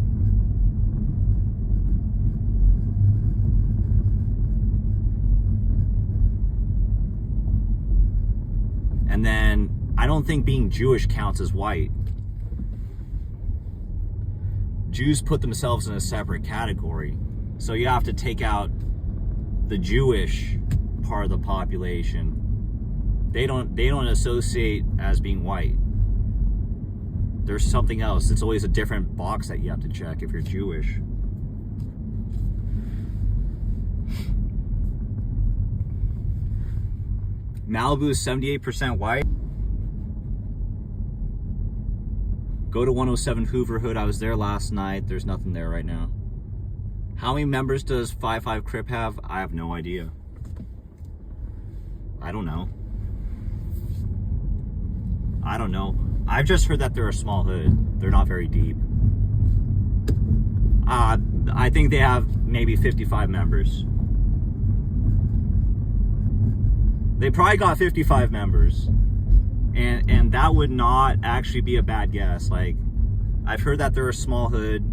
And then I don't think being Jewish counts as white. Jews put themselves in a separate category. So you have to take out the Jewish part of the population. They don't associate as being white. There's something else. It's always a different box that you have to check if you're Jewish. Malibu is 78% white. Go to 107 Hoover Hood. I was there last night. There's nothing there right now. How many members does 55 Crip have? I have no idea. I don't know. I've just heard that they're a small hood. They're not very deep. I think they have maybe 55 members. They probably got 55 members. And that would not actually be a bad guess. Like, I've heard that they're a small hood.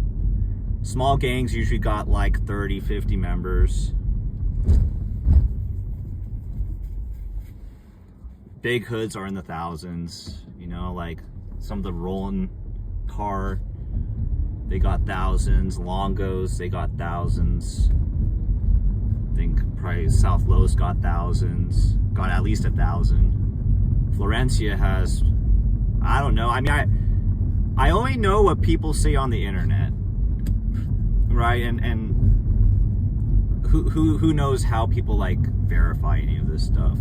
Small gangs usually got like 30, 50 members. Big hoods are in the thousands, you know, like some of the rolling car, they got thousands. Longos, they got thousands. I think probably South Los got thousands, got at least 1,000. Florencia has, I don't know. I mean, I only know what people say on the internet, right? And who knows how people like verify any of this stuff.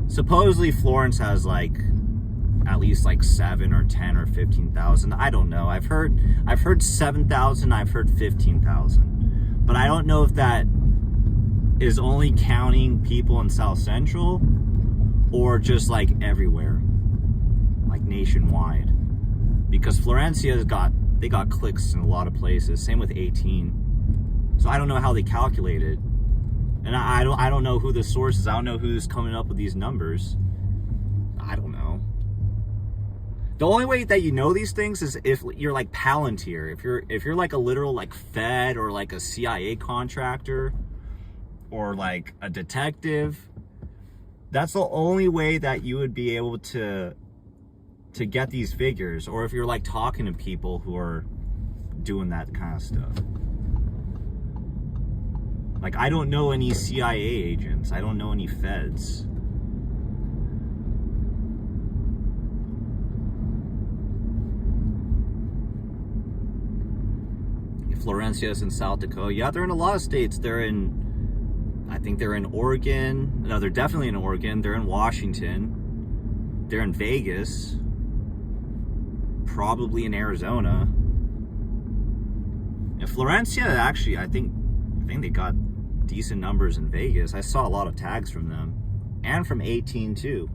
Supposedly Florence has like at least like 7 or 10 or 15,000. I don't know. I've heard 7,000. I've heard 15,000. But I don't know if that is only counting people in South Central or just like everywhere, like nationwide. Because Florencia's got clicks in a lot of places. Same with 18. So I don't know how they calculate it. And I don't know who the source is. I don't know who's coming up with these numbers. The only way that you know these things is if you're like Palantir. If you're like a literal like Fed or like a CIA contractor or like a detective, that's the only way that you would be able to get these figures. Or if you're like talking to people who are doing that kind of stuff. Like, I don't know any CIA agents. I don't know any feds. Florencia's in South Dakota. Yeah, they're in a lot of states. I think they're in Oregon. No, they're definitely in Oregon. They're in Washington. They're in Vegas. Probably in Arizona. And Florencia, actually, I think they got decent numbers in Vegas. I saw a lot of tags from them. And from 18 too.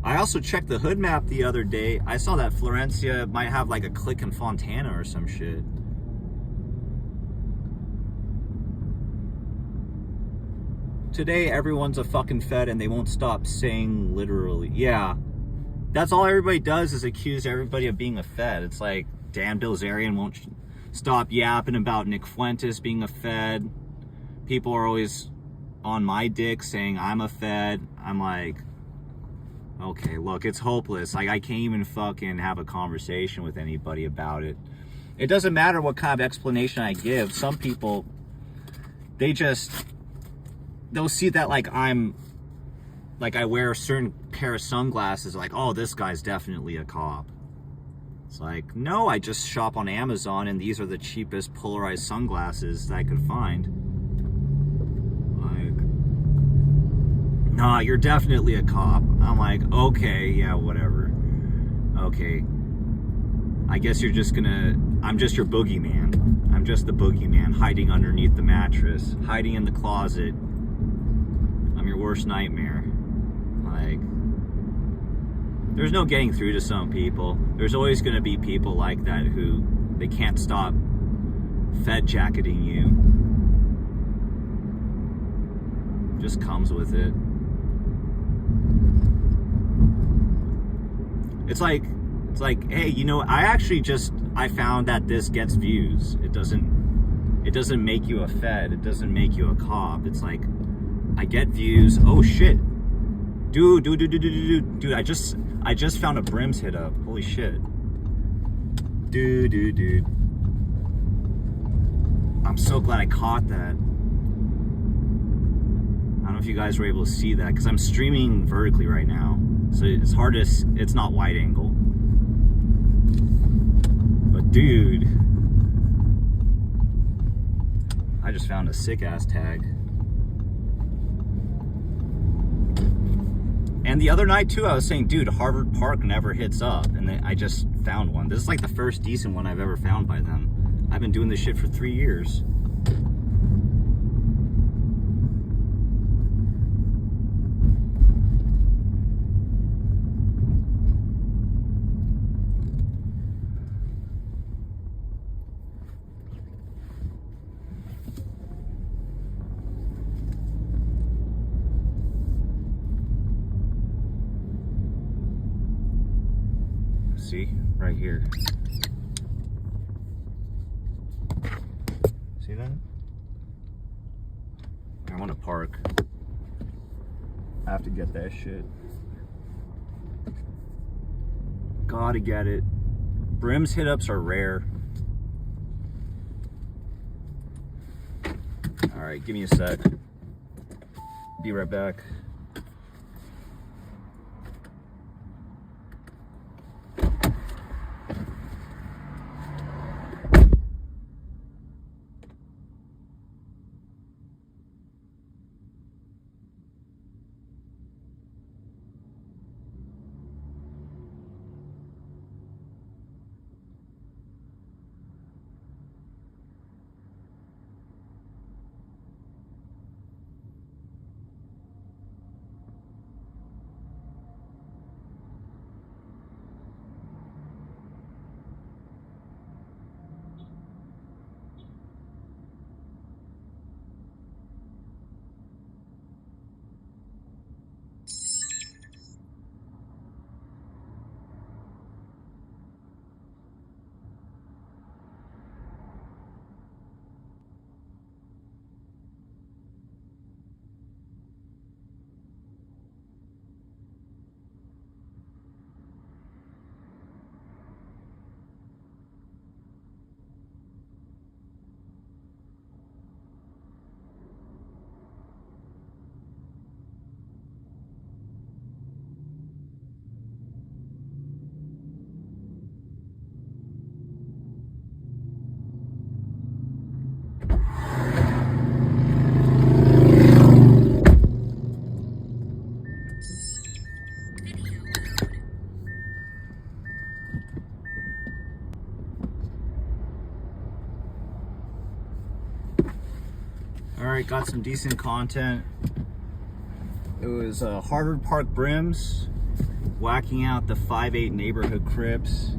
I also checked the hood map the other day. I saw that Florencia might have like a click in Fontana or some shit. Today, everyone's a fucking Fed and they won't stop saying literally. Yeah. That's all everybody does is accuse everybody of being a Fed. It's like, damn, Bilzerian won't stop yapping about Nick Fuentes being a Fed. People are always on my dick saying I'm a Fed. I'm like, okay, look, it's hopeless. Like, I can't even fucking have a conversation with anybody about it. It doesn't matter what kind of explanation I give. Some people, they'll see that like I wear a certain pair of sunglasses, like, oh, this guy's definitely a cop. It's like, no, I just shop on Amazon and these are the cheapest polarized sunglasses that I could find. Like, nah, you're definitely a cop. I'm like, okay, yeah, whatever. Okay. I guess I'm just your boogeyman. I'm just the boogeyman, hiding underneath the mattress, hiding in the closet. I'm your worst nightmare. Like, there's no getting through to some people. There's always going to be people like that who they can't stop Fed jacketing you. Just comes with it. It's like, hey, you know, I found that this gets views. It doesn't make you a Fed. It doesn't make you a cop. It's like, I get views. Oh shit. Dude, I just found a Brim's hit up. Holy shit. Dude. I'm so glad I caught that. I don't know if you guys were able to see that because I'm streaming vertically right now. So it's not wide angle. But dude, I just found a sick ass tag. And the other night too, I was saying, dude, Harvard Park never hits up. And then I just found one. This is like the first decent one I've ever found by them. I've been doing this shit for 3 years. See, right here. See that? I want to park. I have to get that shit. Gotta get it. Brim's hit-ups are rare. Alright, give me a sec. Be right back. Alright, got some decent content. It was Harvard Park Brims whacking out the 5'8" neighborhood Crips.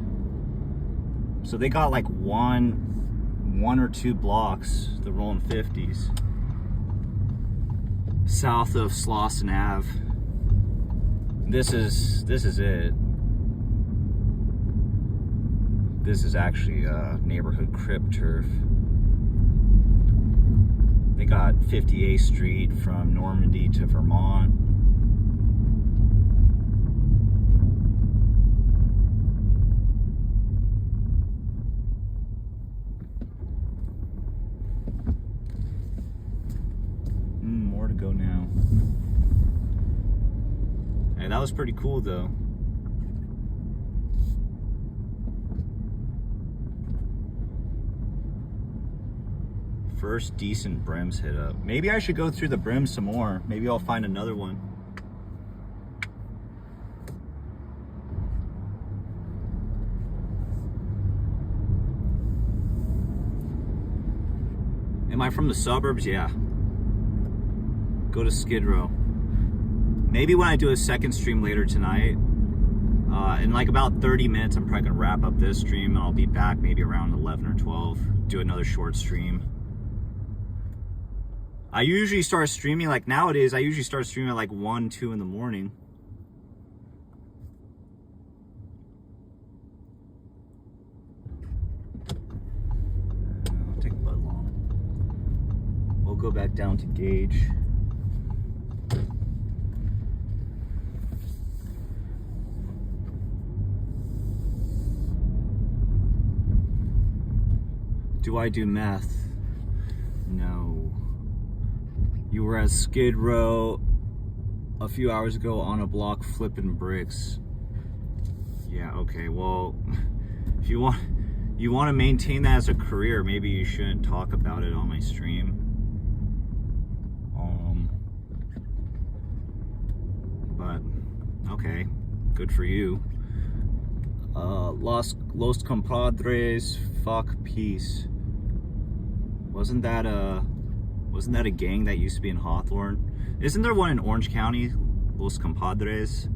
So they got like one or two blocks, the rolling 50s, south of Slauson Ave. This is it. This is actually a neighborhood Crip turf. They got 58th Street from Normandy to Vermont. More to go now. Hey, that was pretty cool though. First decent Brims hit up. Maybe I should go through the Brims some more. Maybe I'll find another one. Am I from the suburbs? Yeah. Go to Skid Row. Maybe when I do a second stream later tonight, in like about 30 minutes, I'm probably gonna wrap up this stream and I'll be back maybe around 11 or 12, do another short stream. I usually start streaming, like nowadays, I usually start streaming at like 1, 2 in the morning. I'll take a bud long. We'll go back down to Gage. Do I do meth? No. You were at Skid Row a few hours ago on a block flipping bricks. Yeah, okay, well, if you want to maintain that as a career, maybe you shouldn't talk about it on my stream. But, okay, good for you. Los Compadres, fuck peace. Wasn't that a gang that used to be in Hawthorne? Isn't there one in Orange County, Los Compadres?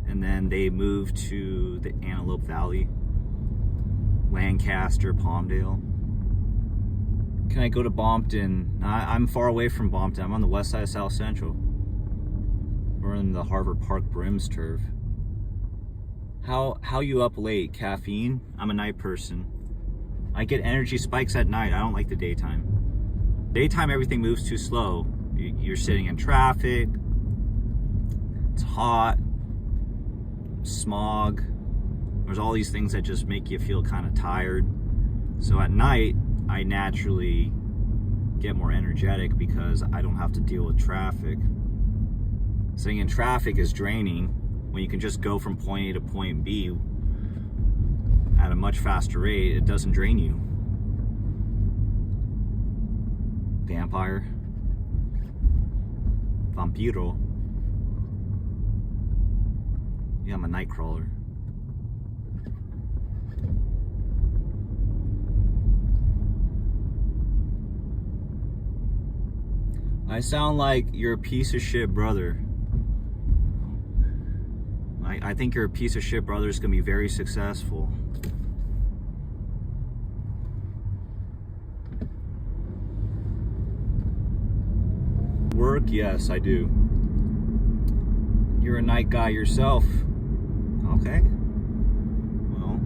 And then they moved to the Antelope Valley, Lancaster, Palmdale. Can I go to Bompton? I'm far away from Bompton. I'm on the west side of South Central. We're in the Harvard Park Brims turf. How you up late? Caffeine? I'm a night person. I get energy spikes at night. I don't like the daytime. Daytime, everything moves too slow. You're sitting in traffic. It's hot. Smog. There's all these things that just make you feel kind of tired. So at night, I naturally get more energetic because I don't have to deal with traffic. Sitting in traffic is draining when you can just go from point A to point B at a much faster rate. It doesn't drain you. Vampire. Vampiro. Yeah, I'm a nightcrawler. I sound like you're a piece of shit brother. I think you're a piece of shit brother is gonna be very successful. Work? Yes, I do. You're a night guy yourself. Okay. Well,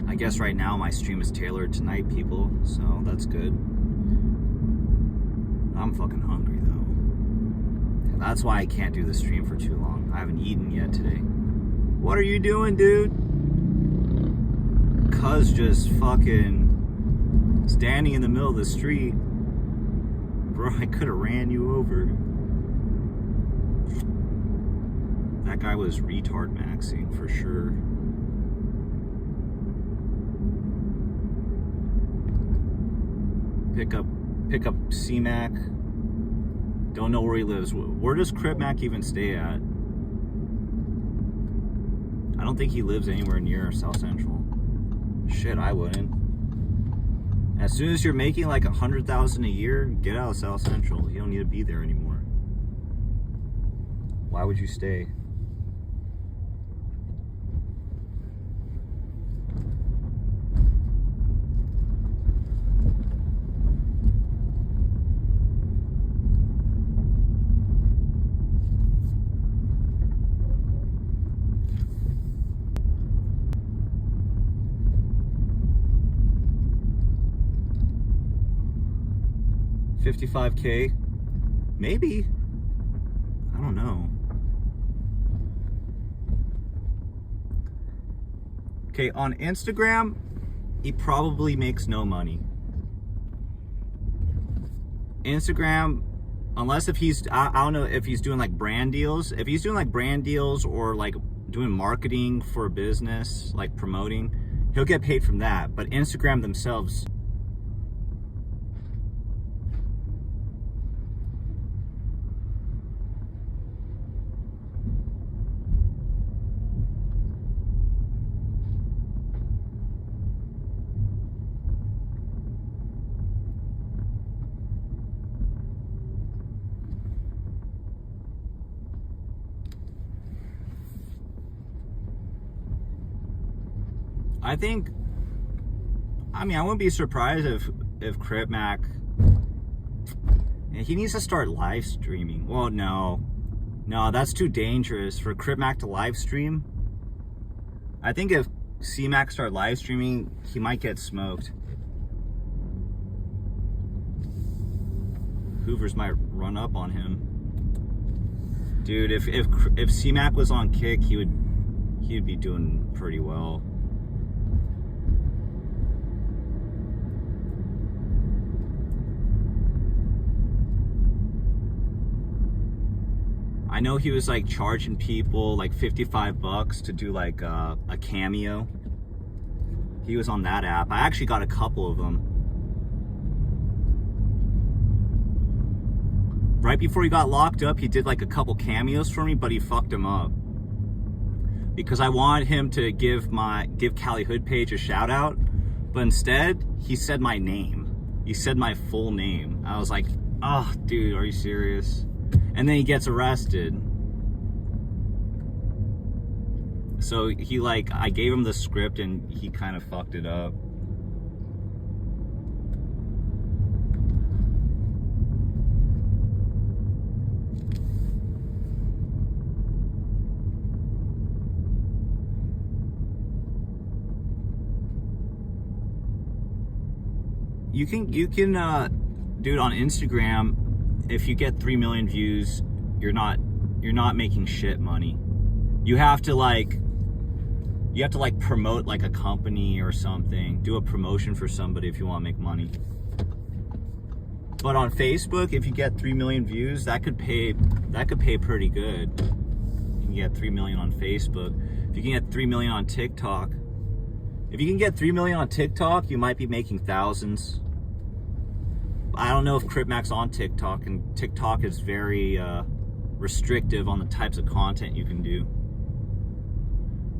I guess right now my stream is tailored to night people, so that's good. I'm fucking hungry though. That's why I can't do the stream for too long. I haven't eaten yet today. What are you doing, dude? Cuz just fucking standing in the middle of the street. Bro, I could have ran you over. That guy was retard maxing for sure. Pick up C-Mac. Don't know where he lives. Where does Crip Mac even stay at? I don't think he lives anywhere near South Central. Shit, I wouldn't. As soon as you're making like 100,000 a year, get out of South Central. You don't need to be there anymore. Why would you stay? $55K? Maybe. I don't know. Okay, on Instagram, he probably makes no money. Instagram, unless if he's, I don't know if he's doing like brand deals. If he's doing like brand deals or like doing marketing for a business, like promoting, he'll get paid from that. But Instagram themselves, I think, I mean, I wouldn't be surprised if Crip Mac, he needs to start live streaming. Well, no, that's too dangerous for Crip Mac to live stream. I think if C-Mac start live streaming, he might get smoked. Hoovers might run up on him. Dude, if C-Mac was on Kick, he would be doing pretty well. I know he was like charging people like $55 to do like a cameo. He was on that app. I actually got a couple of them. Right before he got locked up, he did like a couple cameos for me, but he fucked him up. Because I wanted him to give Cali Hood Page a shout out, but instead he said my name. He said my full name. I was like, oh dude, are you serious? And then he gets arrested. So he like, I gave him the script and he kind of fucked it up. You can, dude, on Instagram, if you get 3 million views, you're not making shit money. You have to like promote like a company or something, do a promotion for somebody if you want to make money. But on Facebook, if you get 3 million views, that could pay pretty good. You can get 3 million on Facebook. If you can get 3 million on TikTok, if you can get 3 million on TikTok, you might be making thousands. I don't know if Crip Mac's on TikTok, and TikTok is very restrictive on the types of content you can do.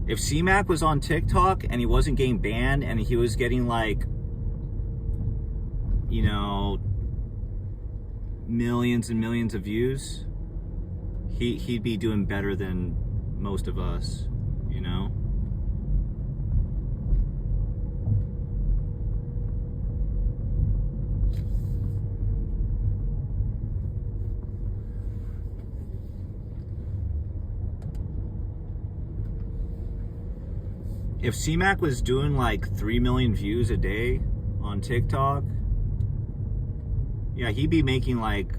If C-Mac was on TikTok and he wasn't getting banned and he was getting like, you know, millions and millions of views, he'd be doing better than most of us, you know? If C-Mac was doing like 3 million views a day on TikTok, yeah, he'd be making like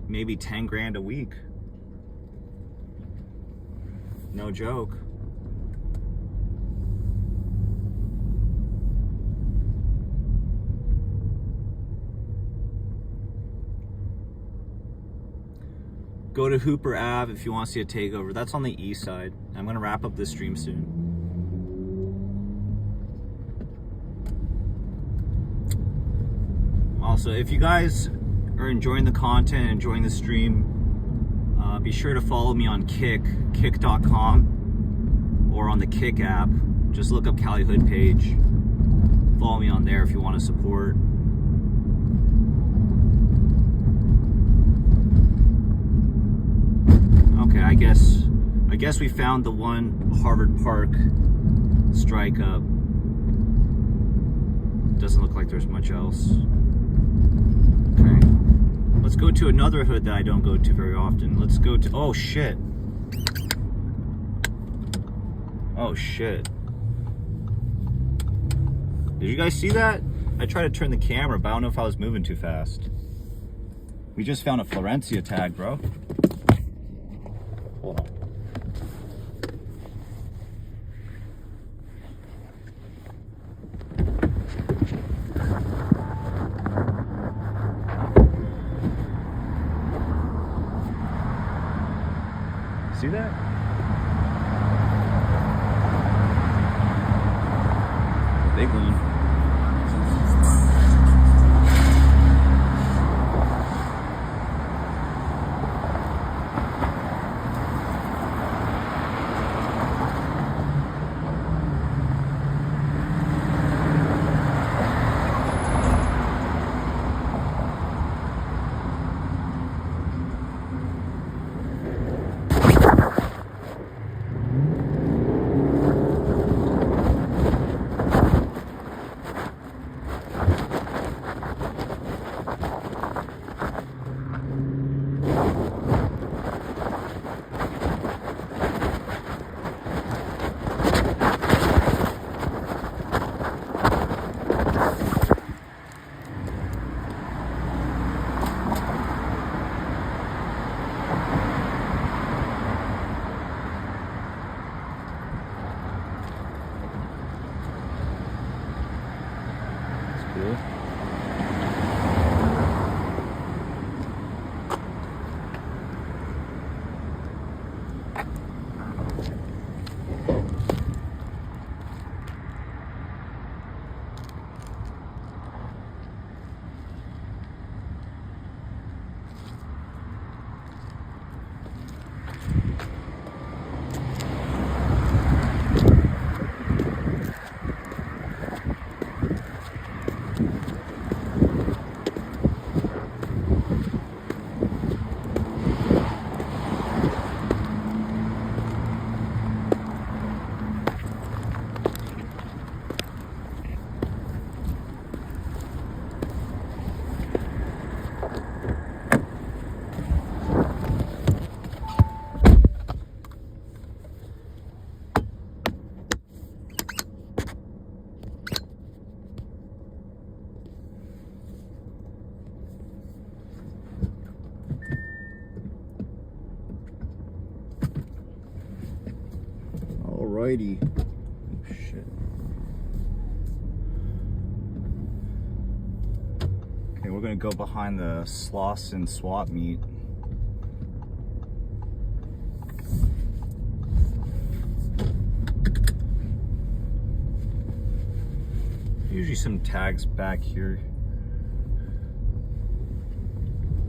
maybe 10 grand a week. No joke. Go to Hooper Ave if you want to see a takeover. That's on the east side. I'm going to wrap up this stream soon. Also, if you guys are enjoying the content, enjoying the stream, be sure to follow me on kick.com, or on the Kick app. Just look up Cali Hood Page. Follow me on there if you want to support. Okay, I guess we found the one Harvard Park strike up. Doesn't look like there's much else. Okay. Let's go to another hood that I don't go to very often. Let's go to, oh shit. Oh shit. Did you guys see that? I tried to turn the camera, but I don't know if I was moving too fast. We just found a Florencia tag, bro. Hold on. See that? Big one. Alrighty. Oh, shit. Okay, we're gonna go behind the Slauson swap meet. Usually some tags back here.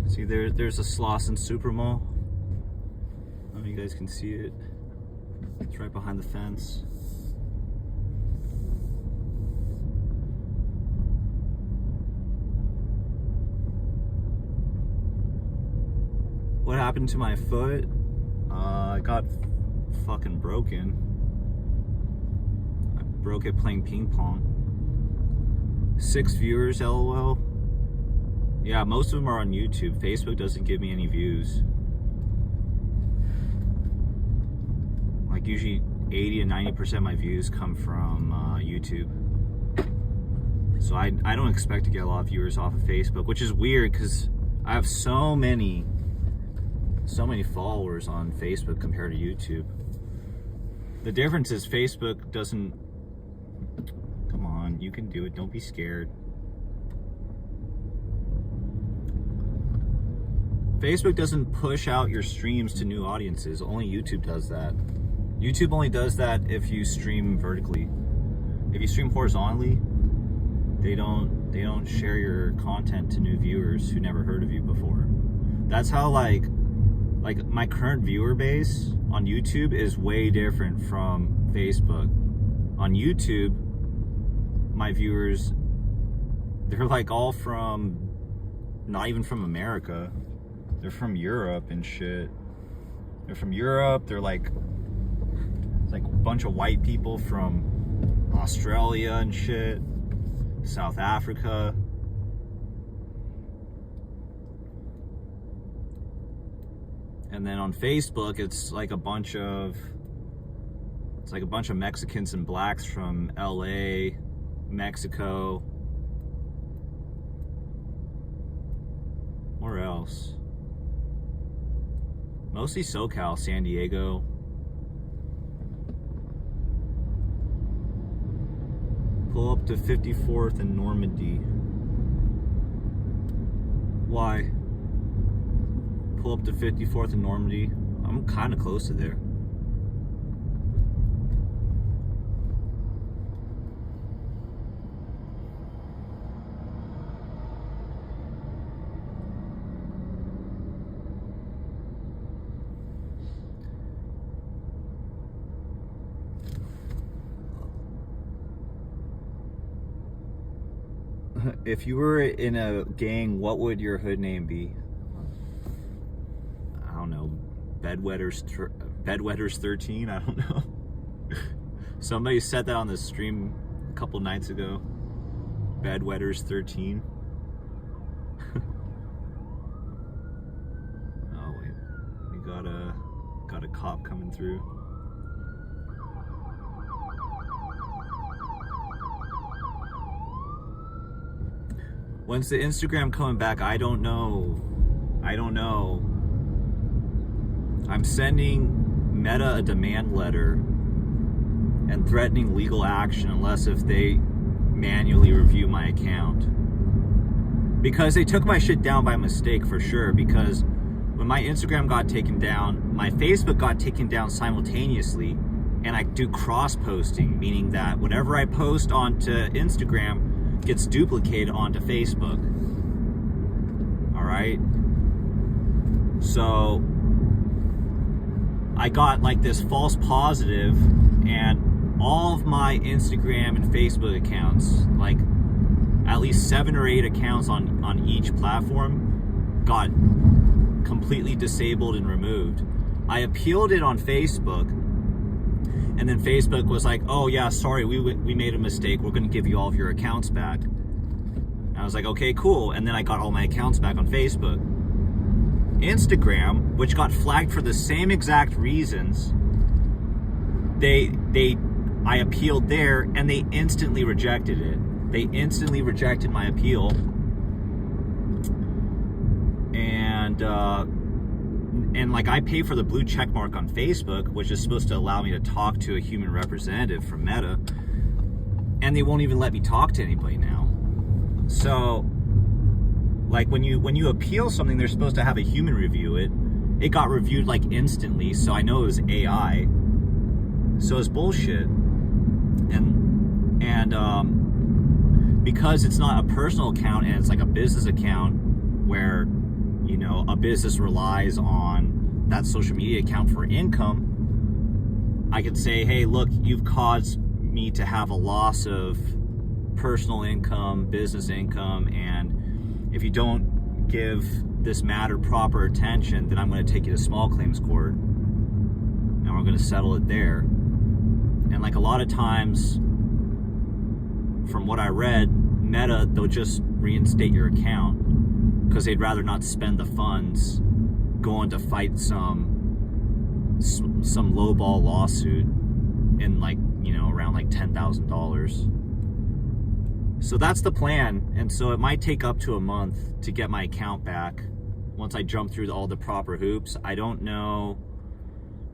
See, there's a Slauson Super Mall. I don't know if you guys can see it. It's right behind the fence. What happened to my foot? I got fucking broken. I broke it playing ping pong. 6 viewers, LOL. Yeah, most of them are on YouTube. Facebook doesn't give me any views. Like usually 80 to 90% of my views come from YouTube. So I don't expect to get a lot of viewers off of Facebook, which is weird because I have so many followers on Facebook compared to YouTube. The difference is Facebook doesn't, come on, you can do it, don't be scared. Facebook doesn't push out your streams to new audiences, only YouTube does that. YouTube only does that if you stream vertically. If you stream horizontally, they don't share your content to new viewers who never heard of you before. That's how like my current viewer base on YouTube is way different from Facebook. On YouTube, my viewers, they're like all from, not even from America. They're from Europe and shit. They're from Europe. They're like, it's like a bunch of white people from Australia and shit, South Africa. And then on Facebook, it's like a bunch of Mexicans and blacks from LA, Mexico. Where else? Mostly SoCal, San Diego. Pull up to 54th and Normandy. Why? Pull up to 54th and Normandy. I'm kind of close to there. If you were in a gang, what would your hood name be? I don't know. Bedwetters 13? I don't know. Somebody said that on the stream a couple nights ago. Bedwetters 13. Oh wait, we got a cop coming through. When's the Instagram coming back? I don't know. I'm sending Meta a demand letter and threatening legal action unless if they manually review my account. Because they took my shit down by mistake for sure, because when my Instagram got taken down, my Facebook got taken down simultaneously, and I do cross posting, meaning that whatever I post onto Instagram gets duplicated onto Facebook. All right. So I got like this false positive, and all of my Instagram and Facebook accounts, like at least 7 or 8 accounts on each platform, got completely disabled and removed. I appealed it on Facebook, and then Facebook was like, oh yeah, sorry, we made a mistake. We're gonna give you all of your accounts back. And I was like, okay, cool. And then I got all my accounts back on Facebook. Instagram, which got flagged for the same exact reasons, I appealed there and they instantly rejected it. They instantly rejected my appeal. And like, I pay for the blue check mark on Facebook, which is supposed to allow me to talk to a human representative from Meta, and they won't even let me talk to anybody now. So like, when you appeal something, they're supposed to have a human review it. It got reviewed like instantly, so I know it was AI. So it's bullshit. And because it's not a personal account and it's like a business account where, you know, a business relies on that social media account for income, I could say, hey, look, you've caused me to have a loss of personal income, business income, and if you don't give this matter proper attention, then I'm going to take you to small claims court and we're going to settle it there. And like, a lot of times, from what I read, Meta, they'll just reinstate your account because they'd rather not spend the funds going to fight some lowball lawsuit in, like, you know, around like $10,000. So that's the plan, and so it might take up to a month to get my account back once I jump through all the proper hoops. I don't know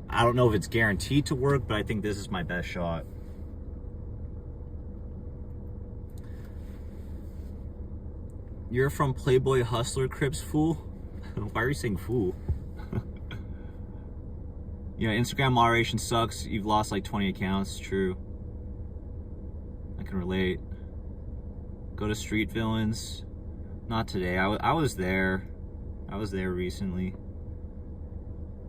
if it's guaranteed to work, but I think this is my best shot. You're from Playboy Hustler, Crips, fool? Why are you saying fool? You know, Instagram moderation sucks. You've lost like 20 accounts. True. I can relate. Go to Street Villains. Not today. I was there. I was there recently.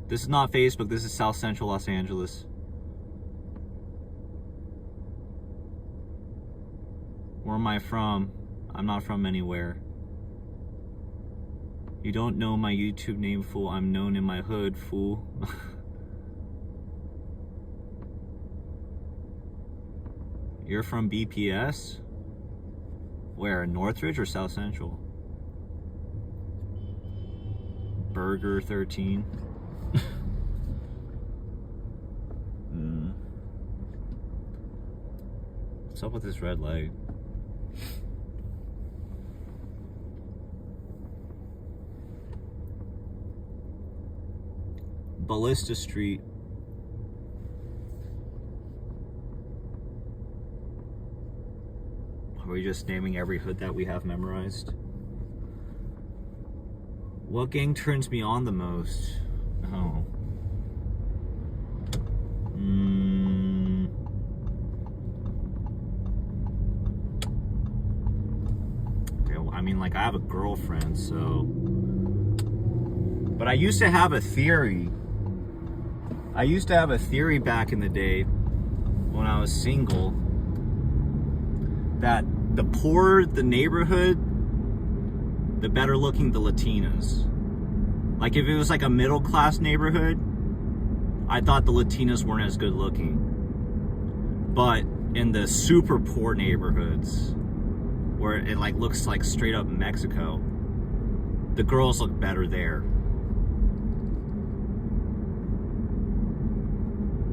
This is not Facebook. This is South Central Los Angeles. Where am I from? I'm not from anywhere. You don't know my YouTube name, fool. I'm known in my hood, fool. You're from BPS? Where? Northridge or South Central? Burger 13. What's up with this red light? Ballista Street. Are we just naming every hood that we have memorized? What gang turns me on the most? Oh. Okay, well, I mean, like, I have a girlfriend, so... But I used to have a theory. I used to have a theory back in the day when I was single that the poorer the neighborhood, the better looking the Latinas. Like if it was like a middle class neighborhood, I thought the Latinas weren't as good looking. But in the super poor neighborhoods, where it like looks like straight up Mexico, the girls look better there.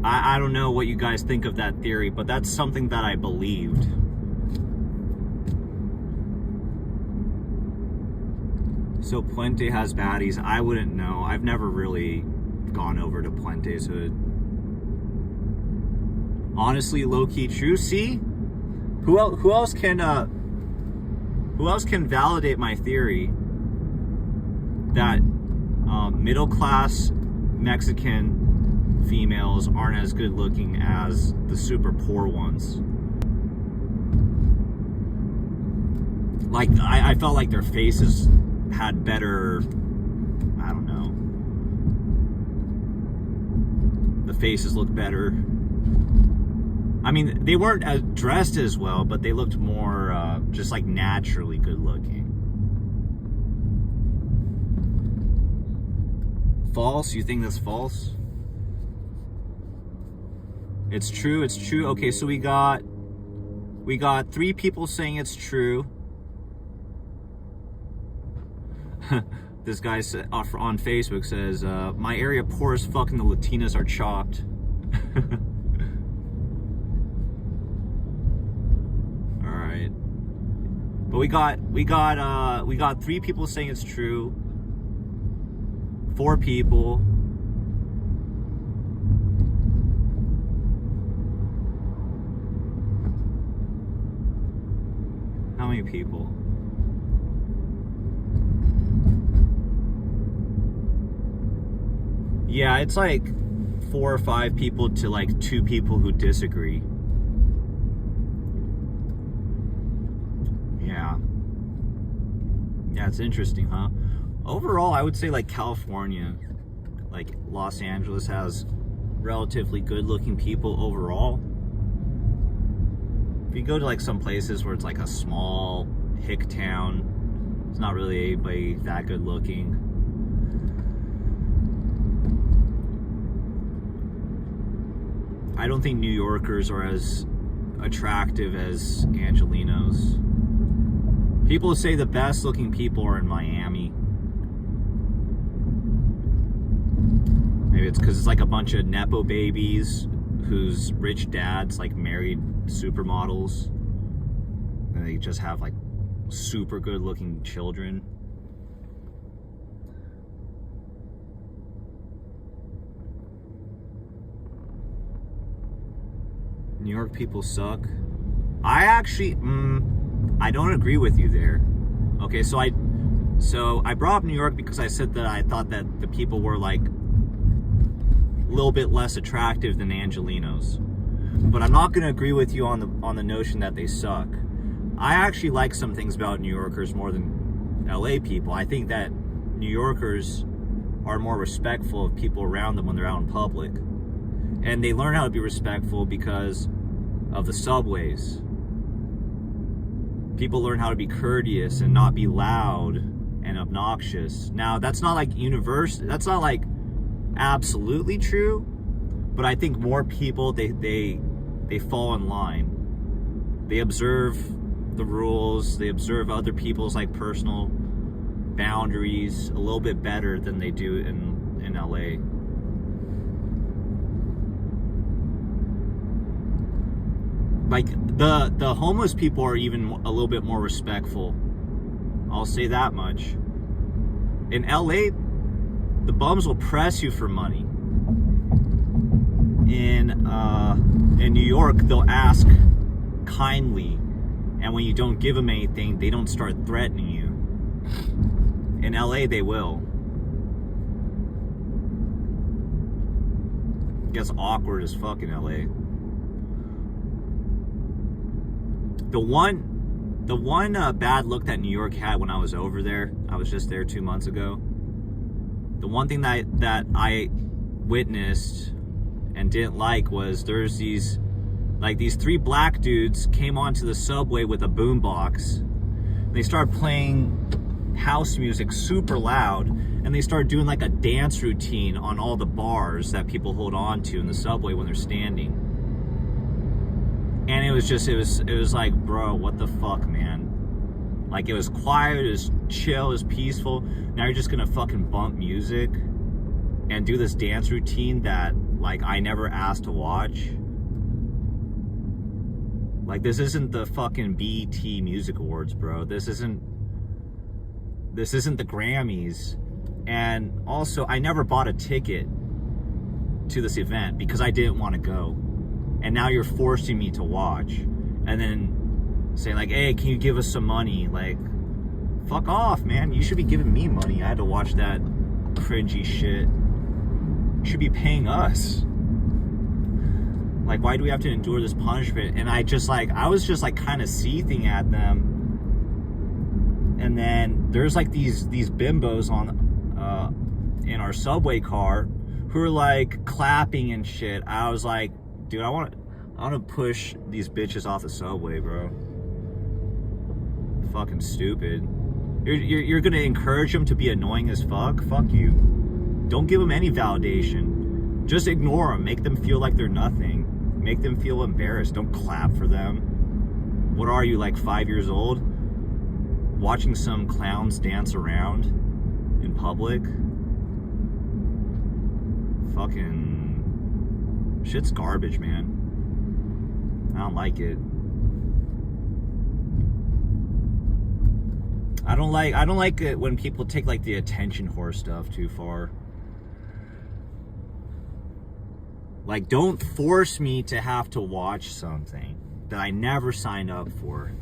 I don't know what you guys think of that theory, but that's something that I believed. So Puente has baddies. I wouldn't know. I've never really gone over to Puente's hood. Honestly, low-key true. See? Who else can validate my theory that middle-class Mexican females aren't as good looking as the super poor ones? Like, I felt like their faces had better, I don't know, the faces looked better. I mean, they weren't dressed as well, but they looked more just like naturally good looking. False? You think that's false? It's true, it's true. Okay, so we got 3 people saying it's true. This guy on Facebook says, my area poor as fuck and the Latinas are chopped. Alright. But we got 3 people saying it's true. 4 people. How many people? Yeah, it's like 4 or 5 people to like 2 people who disagree. Yeah. Yeah, it's interesting, huh? Overall, I would say like California, like Los Angeles has relatively good looking people overall. If you go to like some places where it's like a small hick town, it's not really anybody that good looking. I don't think New Yorkers are as attractive as Angelinos. People say the best looking people are in Miami. Maybe it's because it's like a bunch of Nepo babies whose rich dads like married supermodels. And they just have like super good looking children. New York people suck. I actually, I don't agree with you there. Okay, so I brought up New York because I said that I thought that the people were like a little bit less attractive than Angelinos. But I'm not gonna agree with you on the notion that they suck. I actually like some things about New Yorkers more than LA people. I think that New Yorkers are more respectful of people around them when they're out in public. And they learn how to be respectful because of the subways. People learn how to be courteous and not be loud and obnoxious. Now, that's not like universal, that's not like absolutely true, but I think more people, they fall in line. They observe the rules, they observe other people's like personal boundaries a little bit better than they do in LA. Like the homeless people are even a little bit more respectful. I'll say that much. In LA, the bums will press you for money. In New York, they'll ask kindly, and when you don't give them anything, they don't start threatening you. In LA, they will. It gets awkward as fuck in LA. The one bad look that New York had when I was over there, I was just there 2 months ago. The one thing that I witnessed and didn't like was there's these 3 black dudes came onto the subway with a boombox. They started playing house music super loud, and they started doing like a dance routine on all the bars that people hold on to in the subway when they're standing. And it was like, bro, what the fuck, man? Like, it was quiet, it was chill, it was peaceful. Now you're just gonna fucking bump music and do this dance routine that, like, I never asked to watch. Like, this isn't the fucking BET Music Awards, bro. This isn't the Grammys. And also, I never bought a ticket to this event because I didn't want to go. And now you're forcing me to watch, and then saying like, hey, can you give us some money? Like, fuck off, man. You should be giving me money. I had to watch that cringy shit. You should be paying us. Like, why do we have to endure this punishment? And I was just like kind of seething at them. And then there's like these bimbos in our subway car who are like clapping and shit. I was like, dude, I want to push these bitches off the subway, bro. Fucking stupid. You're gonna encourage them to be annoying as fuck? Fuck you. Don't give them any validation. Just ignore them. Make them feel like they're nothing. Make them feel embarrassed. Don't clap for them. What are you, like 5 years old? Watching some clowns dance around in public? Fucking shit's garbage, man. I don't like it. I don't like it when people take like the attention whore stuff too far. Like, don't force me to have to watch something that I never signed up for.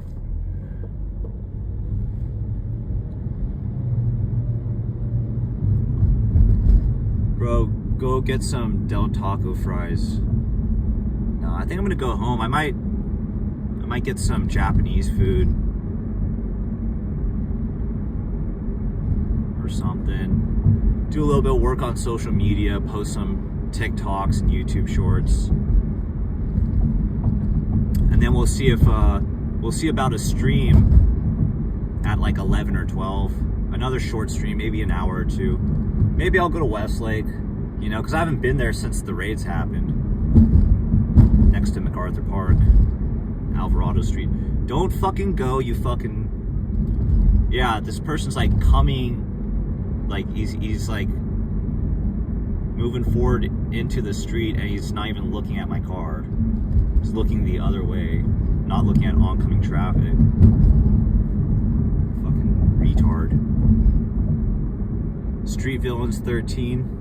Bro, go get some Del Taco fries. No, I think I'm gonna go home. I might get some Japanese food or something. Do a little bit of work on social media, post some TikToks and YouTube shorts. And then we'll see about a stream at like 11 or 12. Another short stream, maybe an hour or two. Maybe I'll go to Westlake, you know, because I haven't been there since the raids happened. Next to MacArthur Park, Alvarado Street. Don't fucking go, you fucking... Yeah, this person's like coming, like he's like moving forward into the street, and he's not even looking at my car. He's looking the other way, not looking at oncoming traffic. Fucking retard. Street Villains 13.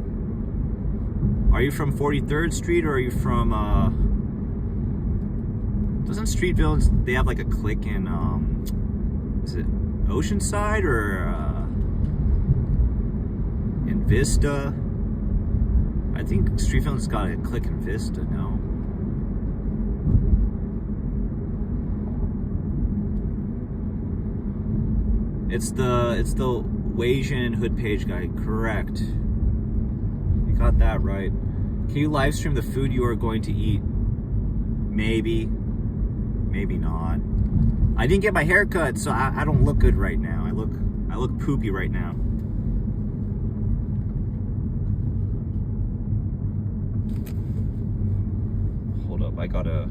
Are you from 43rd Street, or are you from doesn't Street Villains, they have like a clique in is it Oceanside or in Vista? I think Street Villains got a clique in Vista, no? It's the Wasian Hood Page guy, correct. You got that right. Can you live stream the food you are going to eat? Maybe. Maybe not. I didn't get my hair cut, so I don't look good right now. I look poopy right now. Hold up, I gotta...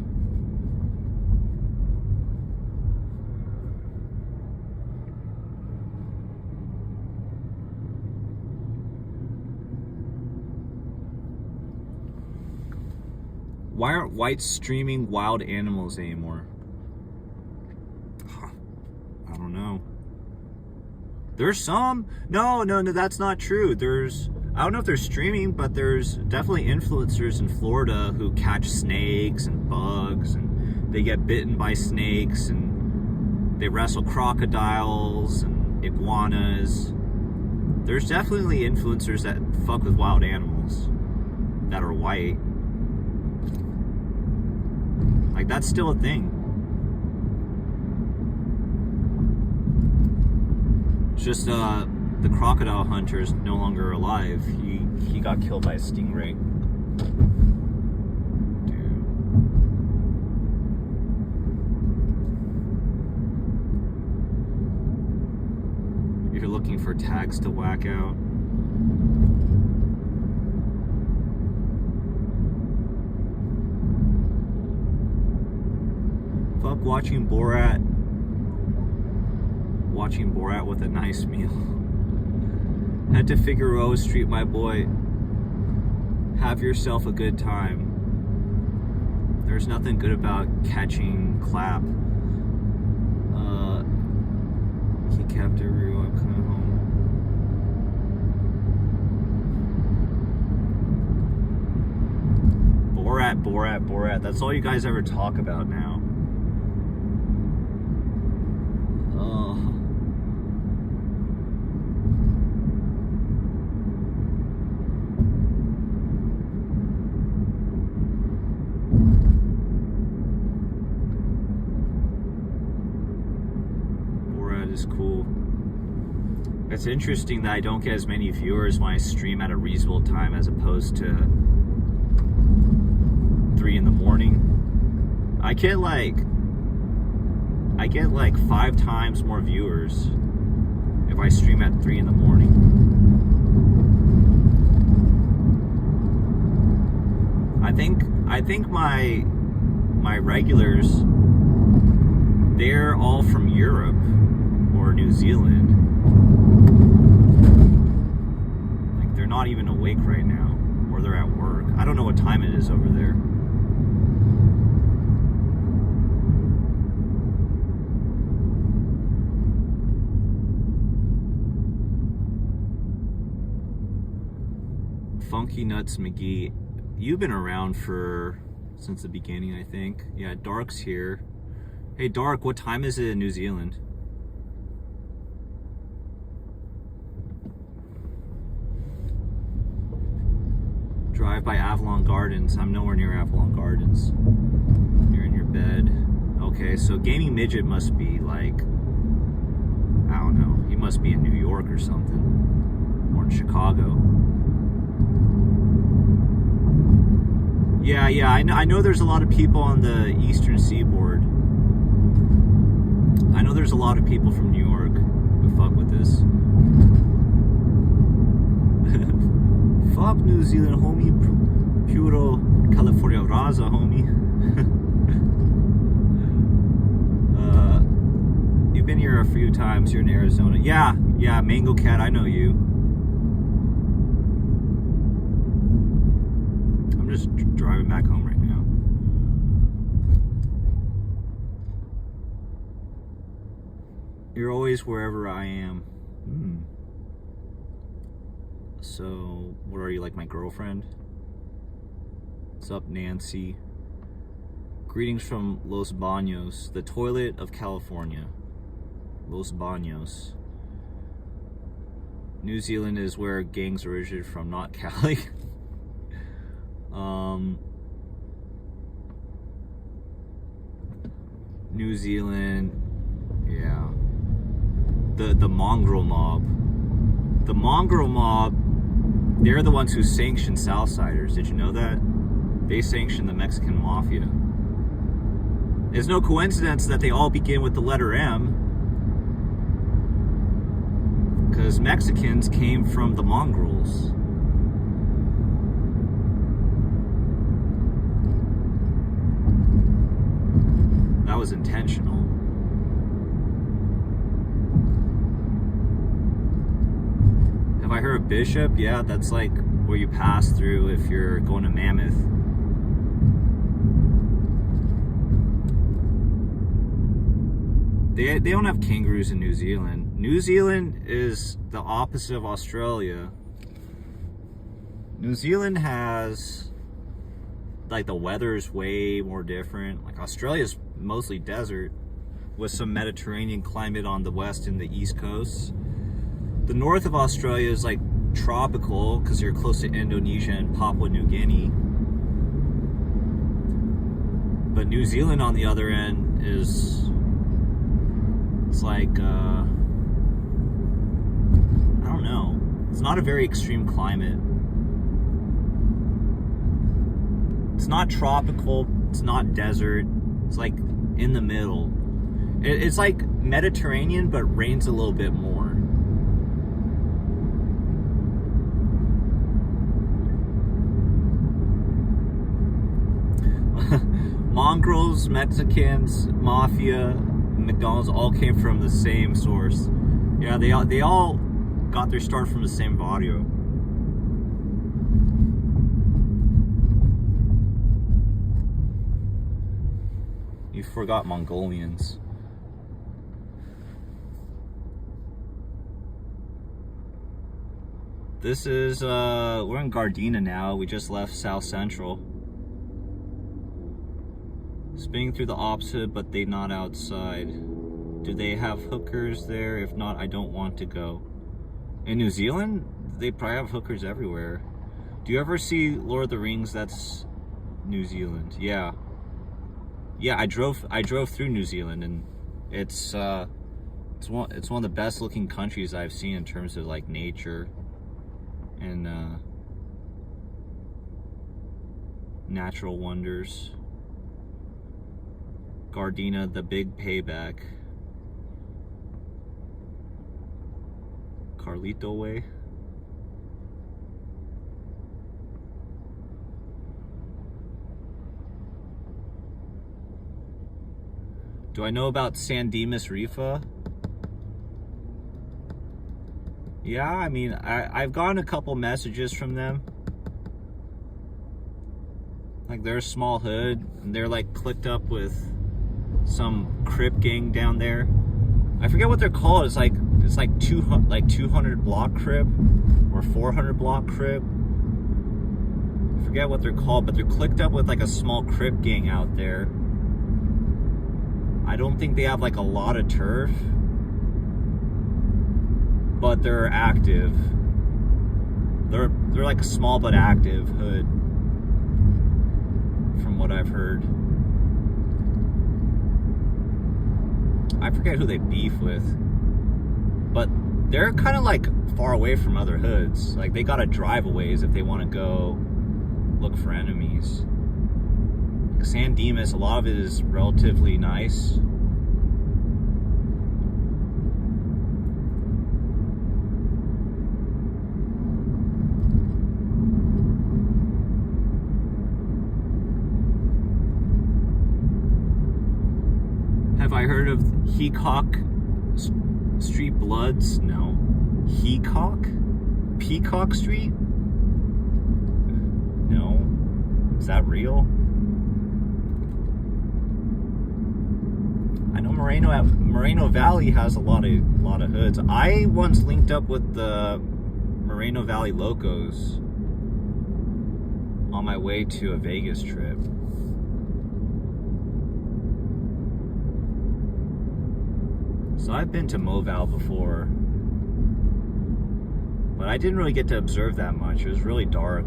Why aren't whites streaming wild animals anymore? I don't know. There's some. No, that's not true. I don't know if they're streaming, but there's definitely influencers in Florida who catch snakes and bugs, and they get bitten by snakes, and they wrestle crocodiles and iguanas. There's definitely influencers that fuck with wild animals that are white. Like, that's still a thing. It's just the crocodile hunter is no longer alive. He got killed by a stingray. Dude. You're looking for tags to whack out. Fuck watching Borat with a nice meal. Head to Figueroa Street, my boy. Have yourself a good time. There's nothing good about catching clap. He kept it real. I'm coming home. Borat. That's all you guys ever talk about now. Is cool. It's interesting that I don't get as many viewers when I stream at a reasonable time as opposed to 3 in the morning. I get like 5 times more viewers if I stream at 3 in the morning. I think my regulars, they're all from Europe or New Zealand. Like, they're not even awake right now, or they're at work. I don't know what time it is over there. Funky Nuts McGee, you've been around since the beginning, I think. Yeah, Dark's here. Hey Dark, what time is it in New Zealand? Drive by Avalon Gardens. I'm nowhere near Avalon Gardens. You're in your bed. Okay, so Gaming Midget must be like, I don't know, he must be in New York or something. Or in Chicago. Yeah, I know there's a lot of people on the Eastern Seaboard. I know there's a lot of people from New York who fuck with this. Fuck New Zealand, homie. Puro California Raza, homie. You've been here a few times. You're in Arizona. Yeah, Mango Cat, I know you. I'm just driving back home right now. You're always wherever I am. So, what are you, like my girlfriend? What's up, Nancy? Greetings from Los Baños, the toilet of California. Los Baños. New Zealand is where gangs originated from, not Cali. New Zealand, yeah. The mongrel mob. The mongrel mob, they're the ones who sanction Southsiders. Did you know that? They sanction the Mexican mafia. It's no coincidence that they all begin with the letter M, because Mexicans came from the mongrels. That was intentional. Have I heard of Bishop? Yeah, that's like where you pass through if you're going to Mammoth. They don't have kangaroos in New Zealand. New Zealand is the opposite of Australia. New Zealand has, like, the weather's way more different. Like, Australia's mostly desert with some Mediterranean climate on the west and the east coasts. The north of Australia is like tropical because you're close to Indonesia and Papua New Guinea. But New Zealand on the other end is, it's like, I don't know. It's not a very extreme climate. It's not tropical, it's not desert, it's like in the middle. It's like Mediterranean, but rains a little bit more. Mongrels, Mexicans, Mafia, McDonald's all came from the same source. Yeah, they all got their start from the same barrio. You forgot Mongolians. This is, we're in Gardena now. We just left South Central. Spinning through the opposite, but they not outside. Do they have hookers there? If not, I don't want to go. In New Zealand, they probably have hookers everywhere. Do you ever see Lord of the Rings? That's New Zealand. Yeah. Yeah, I drove through New Zealand, and it's one of the best looking countries I've seen in terms of like nature and natural wonders. Gardena, the big payback. Carlito Way. Do I know about San Dimas Rifa? Yeah, I mean, I've gotten a couple messages from them. Like, they're a small hood, and they're like clicked up with some Crip gang down there. I forget what they're called. It's like 200 block Crip or 400 block Crip. I forget what they're called, but they're clicked up with like a small Crip gang out there. I don't think they have like a lot of turf, but they're active. They're like a small but active hood, from what I've heard. I forget who they beef with, but they're kind of like far away from other hoods. Like, they gotta drive a ways if they want to go look for enemies. San Dimas, a lot of it is relatively nice. Have I heard of Heacock Street Bloods? No. Heacock? Peacock Street? No. Is that real? I know Moreno Valley has a lot of hoods. I once linked up with the Moreno Valley Locos on my way to a Vegas trip. So I've been to Moval before, but I didn't really get to observe that much. It was really dark.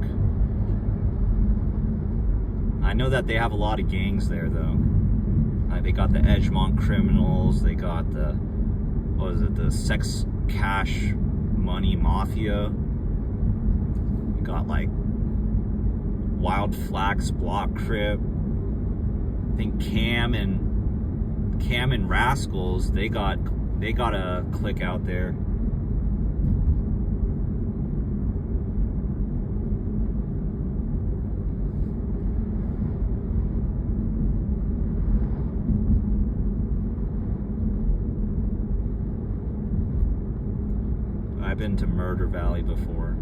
I know that they have a lot of gangs there, though. They got the Edgemont Criminals. They got the, what is it, the Sex Cash Money Mafia. We got like Wild Flax Block Crip. I think Cam and Cam and Rascals, they got a click out there. I've been to Murder Valley before.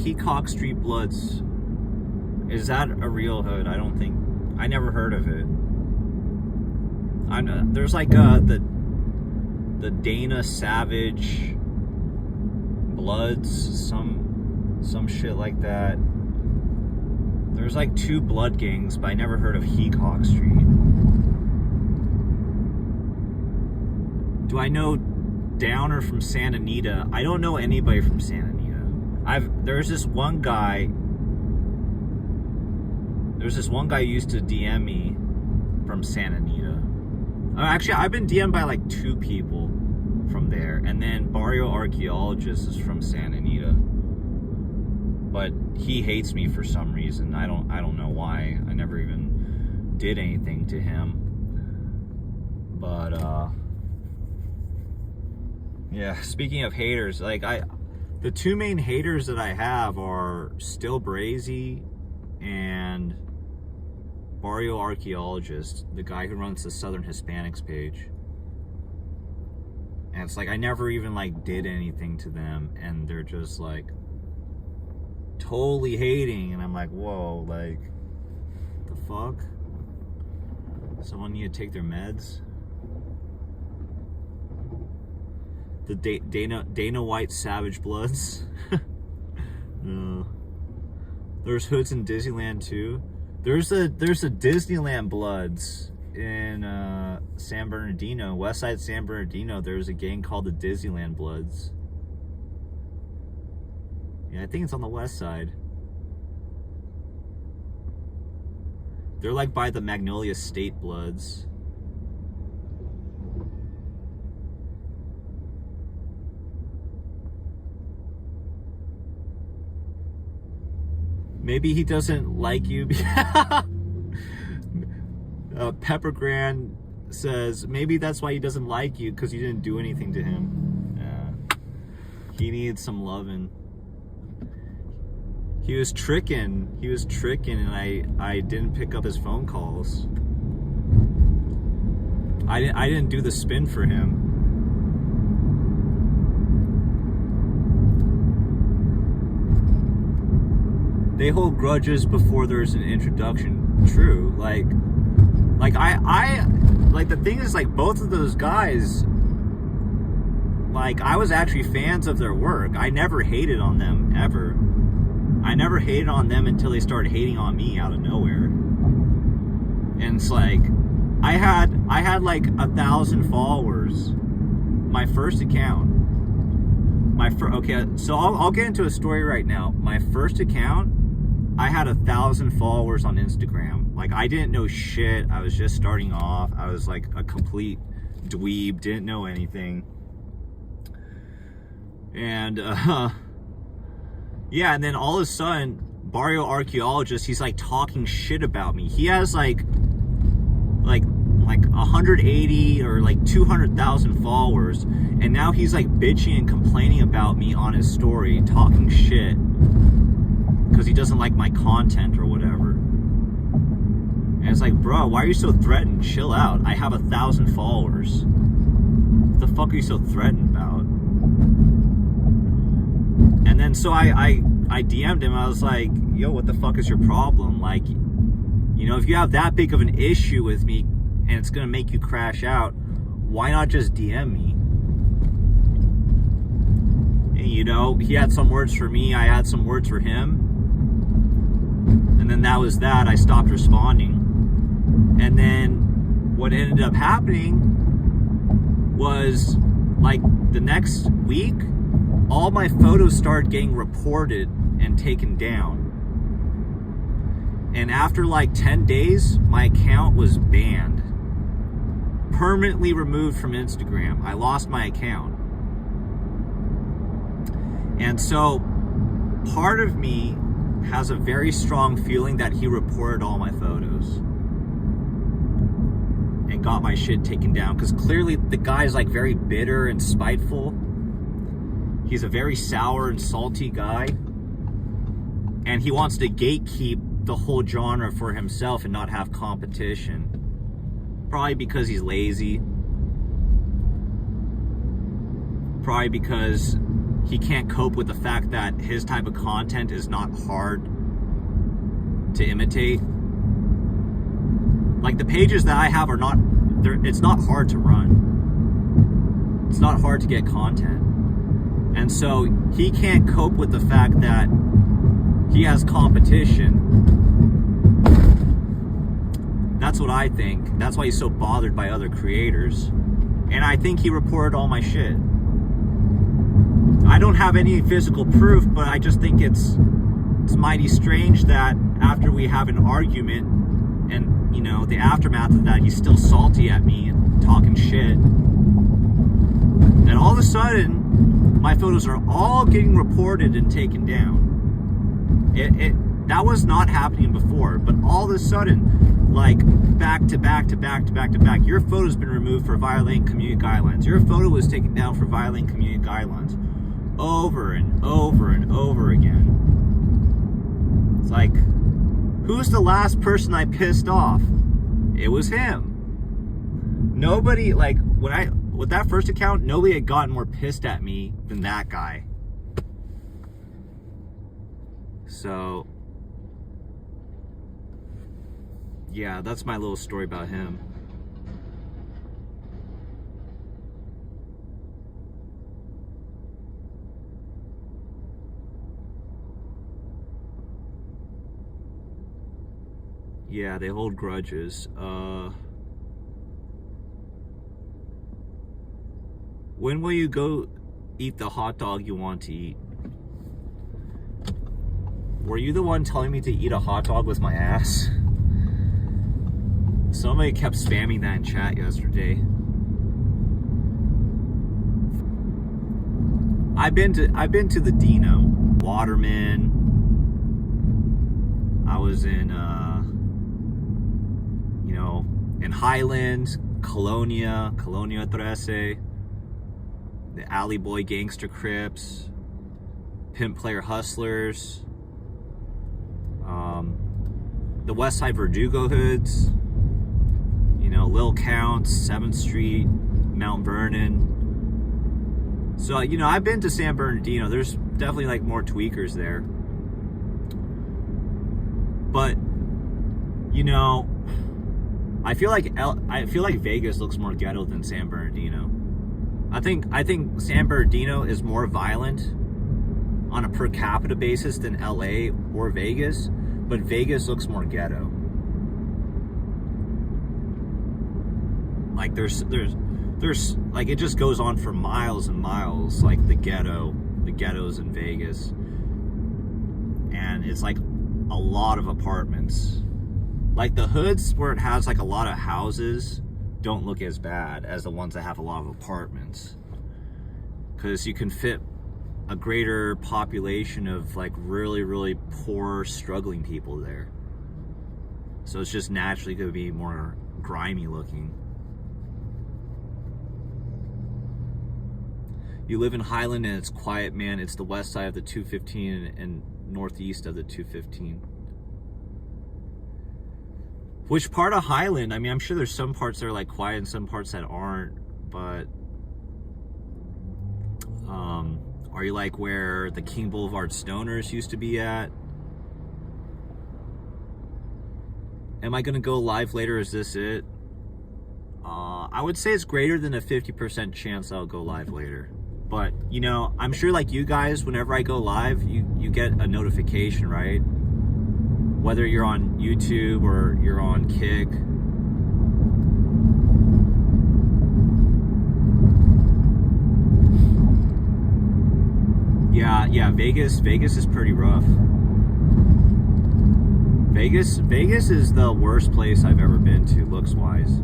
Hecock Street Bloods. Is that a real hood? I don't think. I never heard of it. There's like the Dana Savage Bloods, some shit like that. There's like 2 blood gangs, but I never heard of Hecock Street. Do I know Downer from Santa Anita? I don't know anybody from Santa Anita. There's this one guy who used to DM me from Santa Anita. Actually, I've been DM'd by like 2 people from there, and then Barrio Archaeologist is from Santa Anita, but he hates me for some reason. I don't know why. I never even did anything to him, but yeah, speaking of haters, like the 2 main haters that I have are Still Brazy and Barrio Archaeologist, the guy who runs the Southern Hispanics page. And it's like I never even like did anything to them, and they're just like totally hating, and I'm like, whoa, like the fuck? Someone need to take their meds? The Dana White Savage Bloods. No. There's hoods in Disneyland too. There's a Disneyland Bloods in San Bernardino, Westside San Bernardino. There's a gang called the Disneyland Bloods. Yeah, I think it's on the west side. They're like by the Magnolia State Bloods. Maybe he doesn't like you. Pepper Grand says maybe that's why he doesn't like you, because you didn't do anything to him. Yeah. He needs some loving. He was tricking, and I didn't pick up his phone calls. I didn't do the spin for him. They hold grudges before there's an introduction. True. Like the thing is, like, both of those guys, like, I was actually fans of their work. I never hated on them, ever. I never hated on them until they started hating on me out of nowhere. And it's like, I had like 1,000 followers. My first account. Okay, so I'll get into a story right now. My first account, I had 1,000 followers on Instagram. Like, I didn't know shit. I was just starting off. I was like a complete dweeb, didn't know anything. And yeah, and then all of a sudden, Barrio Archaeologist, he's like talking shit about me. He has like 180 or like 200,000 followers, and now he's like bitching and complaining about me on his story, talking shit because he doesn't like my content or whatever. And it's like, bro, why are you so threatened? Chill out. I have 1,000 followers. What the fuck are you so threatened about? And then so I DM'd him. I was like, yo, what the fuck is your problem? Like, you know, if you have that big of an issue with me and it's gonna make you crash out, why not just DM me? And, you know, he had some words for me, I had some words for him. And then that was that. I stopped responding. And then what ended up happening was, like, the next week, all my photos started getting reported and taken down. And after like 10 days, my account was banned. permanently removed from Instagram. I lost my account. And so part of me has a very strong feeling that he reported all my photos and got my shit taken down, because clearly the guy's like very bitter and spiteful. He's a very sour and salty guy, and he wants to gatekeep the whole genre for himself and not have competition. Probably because he's lazy. Probably because he can't cope with the fact that his type of content is not hard to imitate. Like, the pages that I have are not, it's not hard to run. It's not hard to get content. And so he can't cope with the fact that he has competition. That's what I think. That's why he's so bothered by other creators. And I think he reported all my shit. I don't have any physical proof, but I just think it's mighty strange that after we have an argument and, you know, the aftermath of that, he's still salty at me and talking shit. And all of a sudden, my photos are all getting reported and taken down. That was not happening before, but all of a sudden, like, back to back to back to back to back, your photo's been removed for violating community guidelines. Your photo was taken down for violating community guidelines. Over and over and over again. It's like, who's the last person I pissed off? It was him. Nobody, like, with that first account, nobody had gotten more pissed at me than that guy. So, yeah, that's my little story about him. Yeah, they hold grudges. When will you go eat the hot dog you want to eat? Were you the one telling me to eat a hot dog with my ass? Somebody kept spamming that in chat yesterday. I've been to the Dino, Waterman. I was in in Highlands, Colonia 13, the Alley Boy Gangster Crips, Pimp Player Hustlers, the West Side Verdugo Hoods, Lil Counts, 7th Street, Mount Vernon. So, I've been to San Bernardino. There's definitely like more tweakers there. But, I feel like Vegas looks more ghetto than San Bernardino. I think San Bernardino is more violent on a per capita basis than LA or Vegas, but Vegas looks more ghetto. Like there's like, it just goes on for miles and miles, like the ghettos in Vegas. And it's like a lot of apartments. Like the hoods where it has like a lot of houses don't look as bad as the ones that have a lot of apartments, because you can fit a greater population of like really, really poor, struggling people there. So it's just naturally going to be more grimy looking. You live in Highland and it's quiet, man. It's the west side of the 215 and northeast of the 215. Which part of Highland? I mean, I'm sure there's some parts that are like quiet and some parts that aren't, but are you like where the King Boulevard Stoners used to be at? Am I gonna go live later? Is this it? I would say it's greater than a 50% chance I'll go live later. But, I'm sure like you guys, whenever I go live, you get a notification, right? Whether you're on YouTube or you're on Kick. Yeah, Vegas is pretty rough. Vegas is the worst place I've ever been to, looks-wise.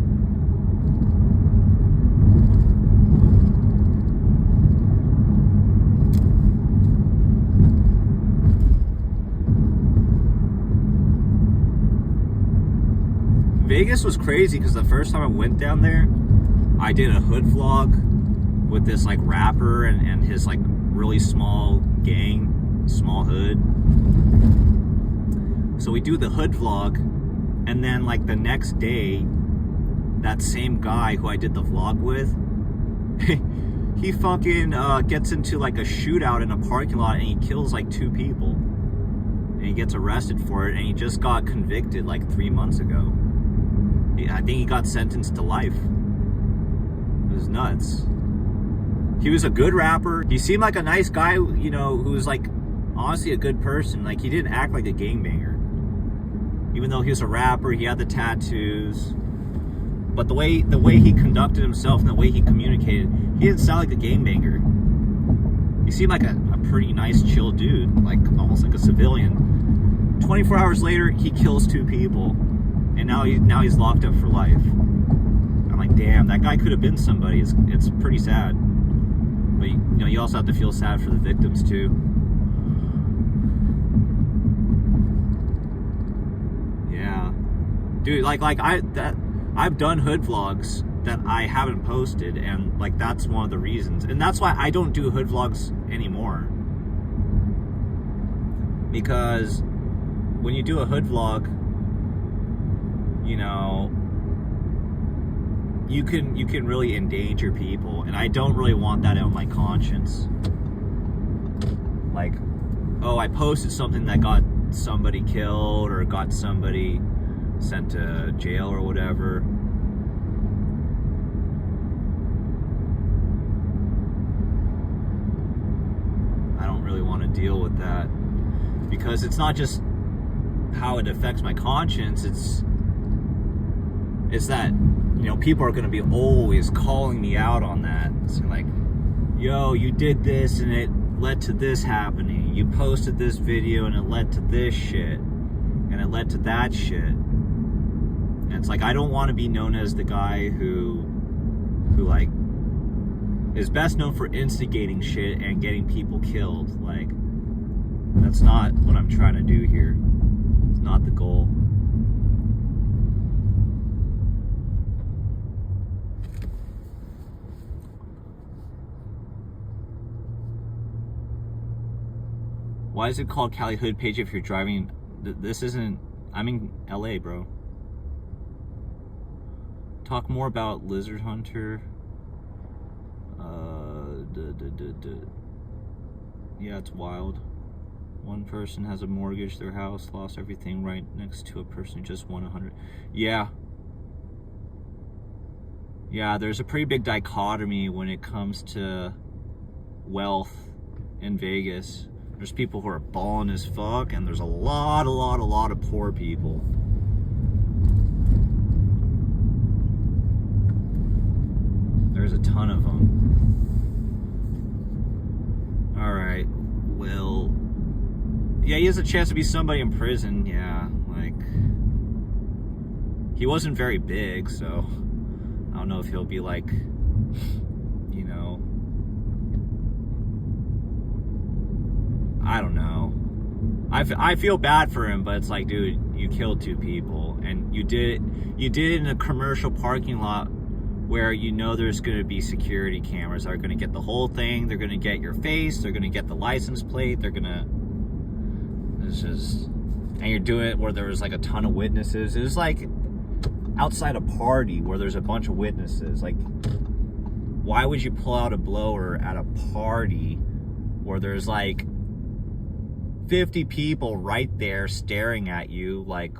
Vegas was crazy because the first time I went down there, I did a hood vlog with this like rapper and his like really small gang, small hood. So we do the hood vlog, and then like the next day, that same guy who I did the vlog with, he fucking gets into like a shootout in a parking lot and he kills like 2 people. And he gets arrested for it, and he just got convicted like 3 months ago. I think he got sentenced to life. It was nuts. He was a good rapper. He seemed like a nice guy, you know, who was like honestly a good person. Like he didn't act like a gangbanger. Even though he was a rapper, he had the tattoos. But the way he conducted himself and the way he communicated, he didn't sound like a gangbanger. He seemed like a pretty nice, chill dude, like almost like a civilian. 24 hours later, he kills 2 people, and now he's locked up for life. I'm like, damn, that guy could have been somebody. It's pretty sad. But you know, you also have to feel sad for the victims too. Yeah, dude, like I've done hood vlogs that I haven't posted, and like that's one of the reasons, and that's why I don't do hood vlogs anymore. Because when you do a hood vlog, you know, you can really endanger people, and I don't really want that on my conscience. Like, oh, I posted something that got somebody killed or got somebody sent to jail or whatever. I don't really want to deal with that, because it's not just how it affects my conscience, it's that, you know, people are going to be always calling me out on that. So like, yo, you did this and it led to this happening. You posted this video and it led to this shit. And it led to that shit. And it's like, I don't want to be known as the guy who like is best known for instigating shit and getting people killed. Like, that's not what I'm trying to do here. It's not the goal. Why is it called Cali Hood Page if you're driving? This isn't, I'm in LA, bro. Talk more about Lizard Hunter. Yeah, it's wild. One person has a mortgage, their house, lost everything, right next to a person who just won 100. Yeah. Yeah, there's a pretty big dichotomy when it comes to wealth in Vegas. There's people who are balling as fuck, and there's a lot of poor people. There's a ton of them. Alright, well, yeah, he has a chance to be somebody in prison, yeah, like, he wasn't very big, so I don't know if he'll be like, you know, I don't know. I feel bad for him, but it's like, dude, you killed 2 people, and you did it in a commercial parking lot where you know there's going to be security cameras that are going to get the whole thing. They're going to get your face. They're going to get the license plate. They're going to... It's just... And you're doing it where there was like a ton of witnesses. It was like outside a party where there's a bunch of witnesses. Like, why would you pull out a blower at a party where there's like 50 people right there staring at you? Like,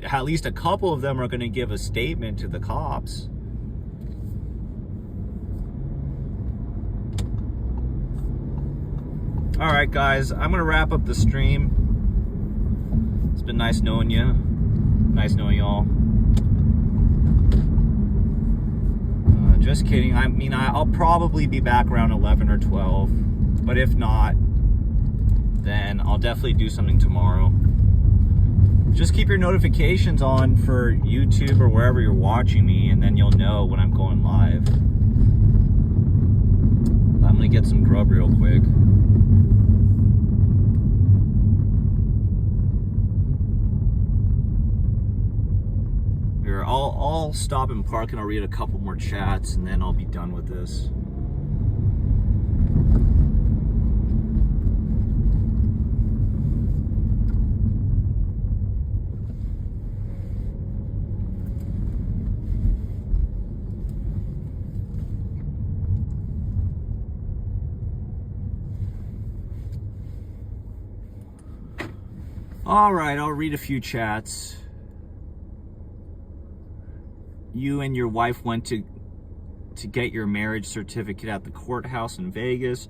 at least a couple of them are going to give a statement to the cops. All right, guys, I'm gonna wrap up the stream. It's been nice knowing you. Nice knowing y'all. Just kidding. I mean, I'll probably be back around 11 or 12, but if not, then I'll definitely do something tomorrow. Just keep your notifications on for YouTube or wherever you're watching me, and then you'll know when I'm going live. I'm gonna get some grub real quick. Here, I'll stop and park and I'll read a couple more chats and then I'll be done with this. All right, I'll read a few chats. You and your wife went to get your marriage certificate at the courthouse in Vegas.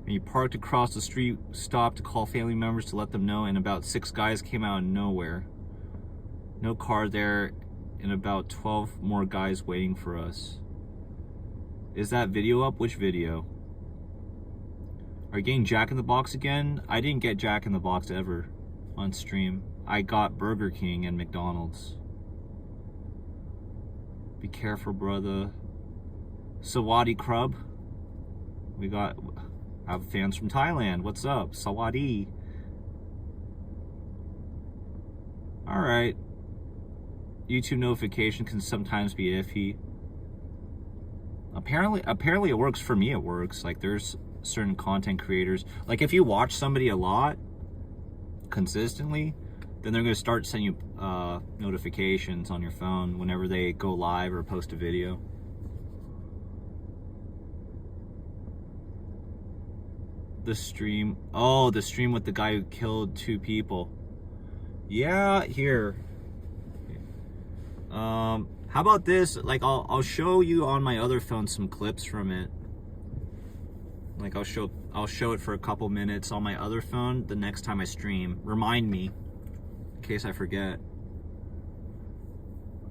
And you parked across the street, stopped to call family members to let them know, and about 6 guys came out of nowhere. No car there, and about 12 more guys waiting for us. Is that video up? Which video? Are you getting Jack in the Box again? I didn't get Jack in the Box ever on stream. I got Burger King and McDonald's. Be careful, brother. Sawadi Krub. I have fans from Thailand. What's up? Sawadi. Alright. YouTube notification can sometimes be iffy. Apparently it works. For me it works. Like, there's certain content creators, like if you watch somebody a lot consistently, then they're going to start sending you notifications on your phone whenever they go live or post a video. The stream with the guy who killed 2 people. Yeah, here. How about this? Like, I'll show you on my other phone some clips from it. Like, I'll show it for a couple minutes on my other phone the next time I stream. Remind me, in case I forget.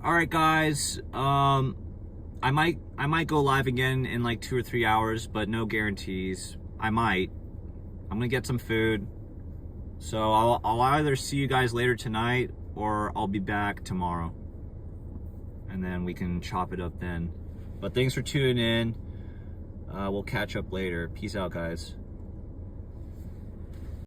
All right, guys. I might go live again in like 2 or 3 hours, but no guarantees. I might. I'm gonna get some food, so I'll either see you guys later tonight or I'll be back tomorrow, and then we can chop it up then. But thanks for tuning in. We'll catch up later. Peace out, guys.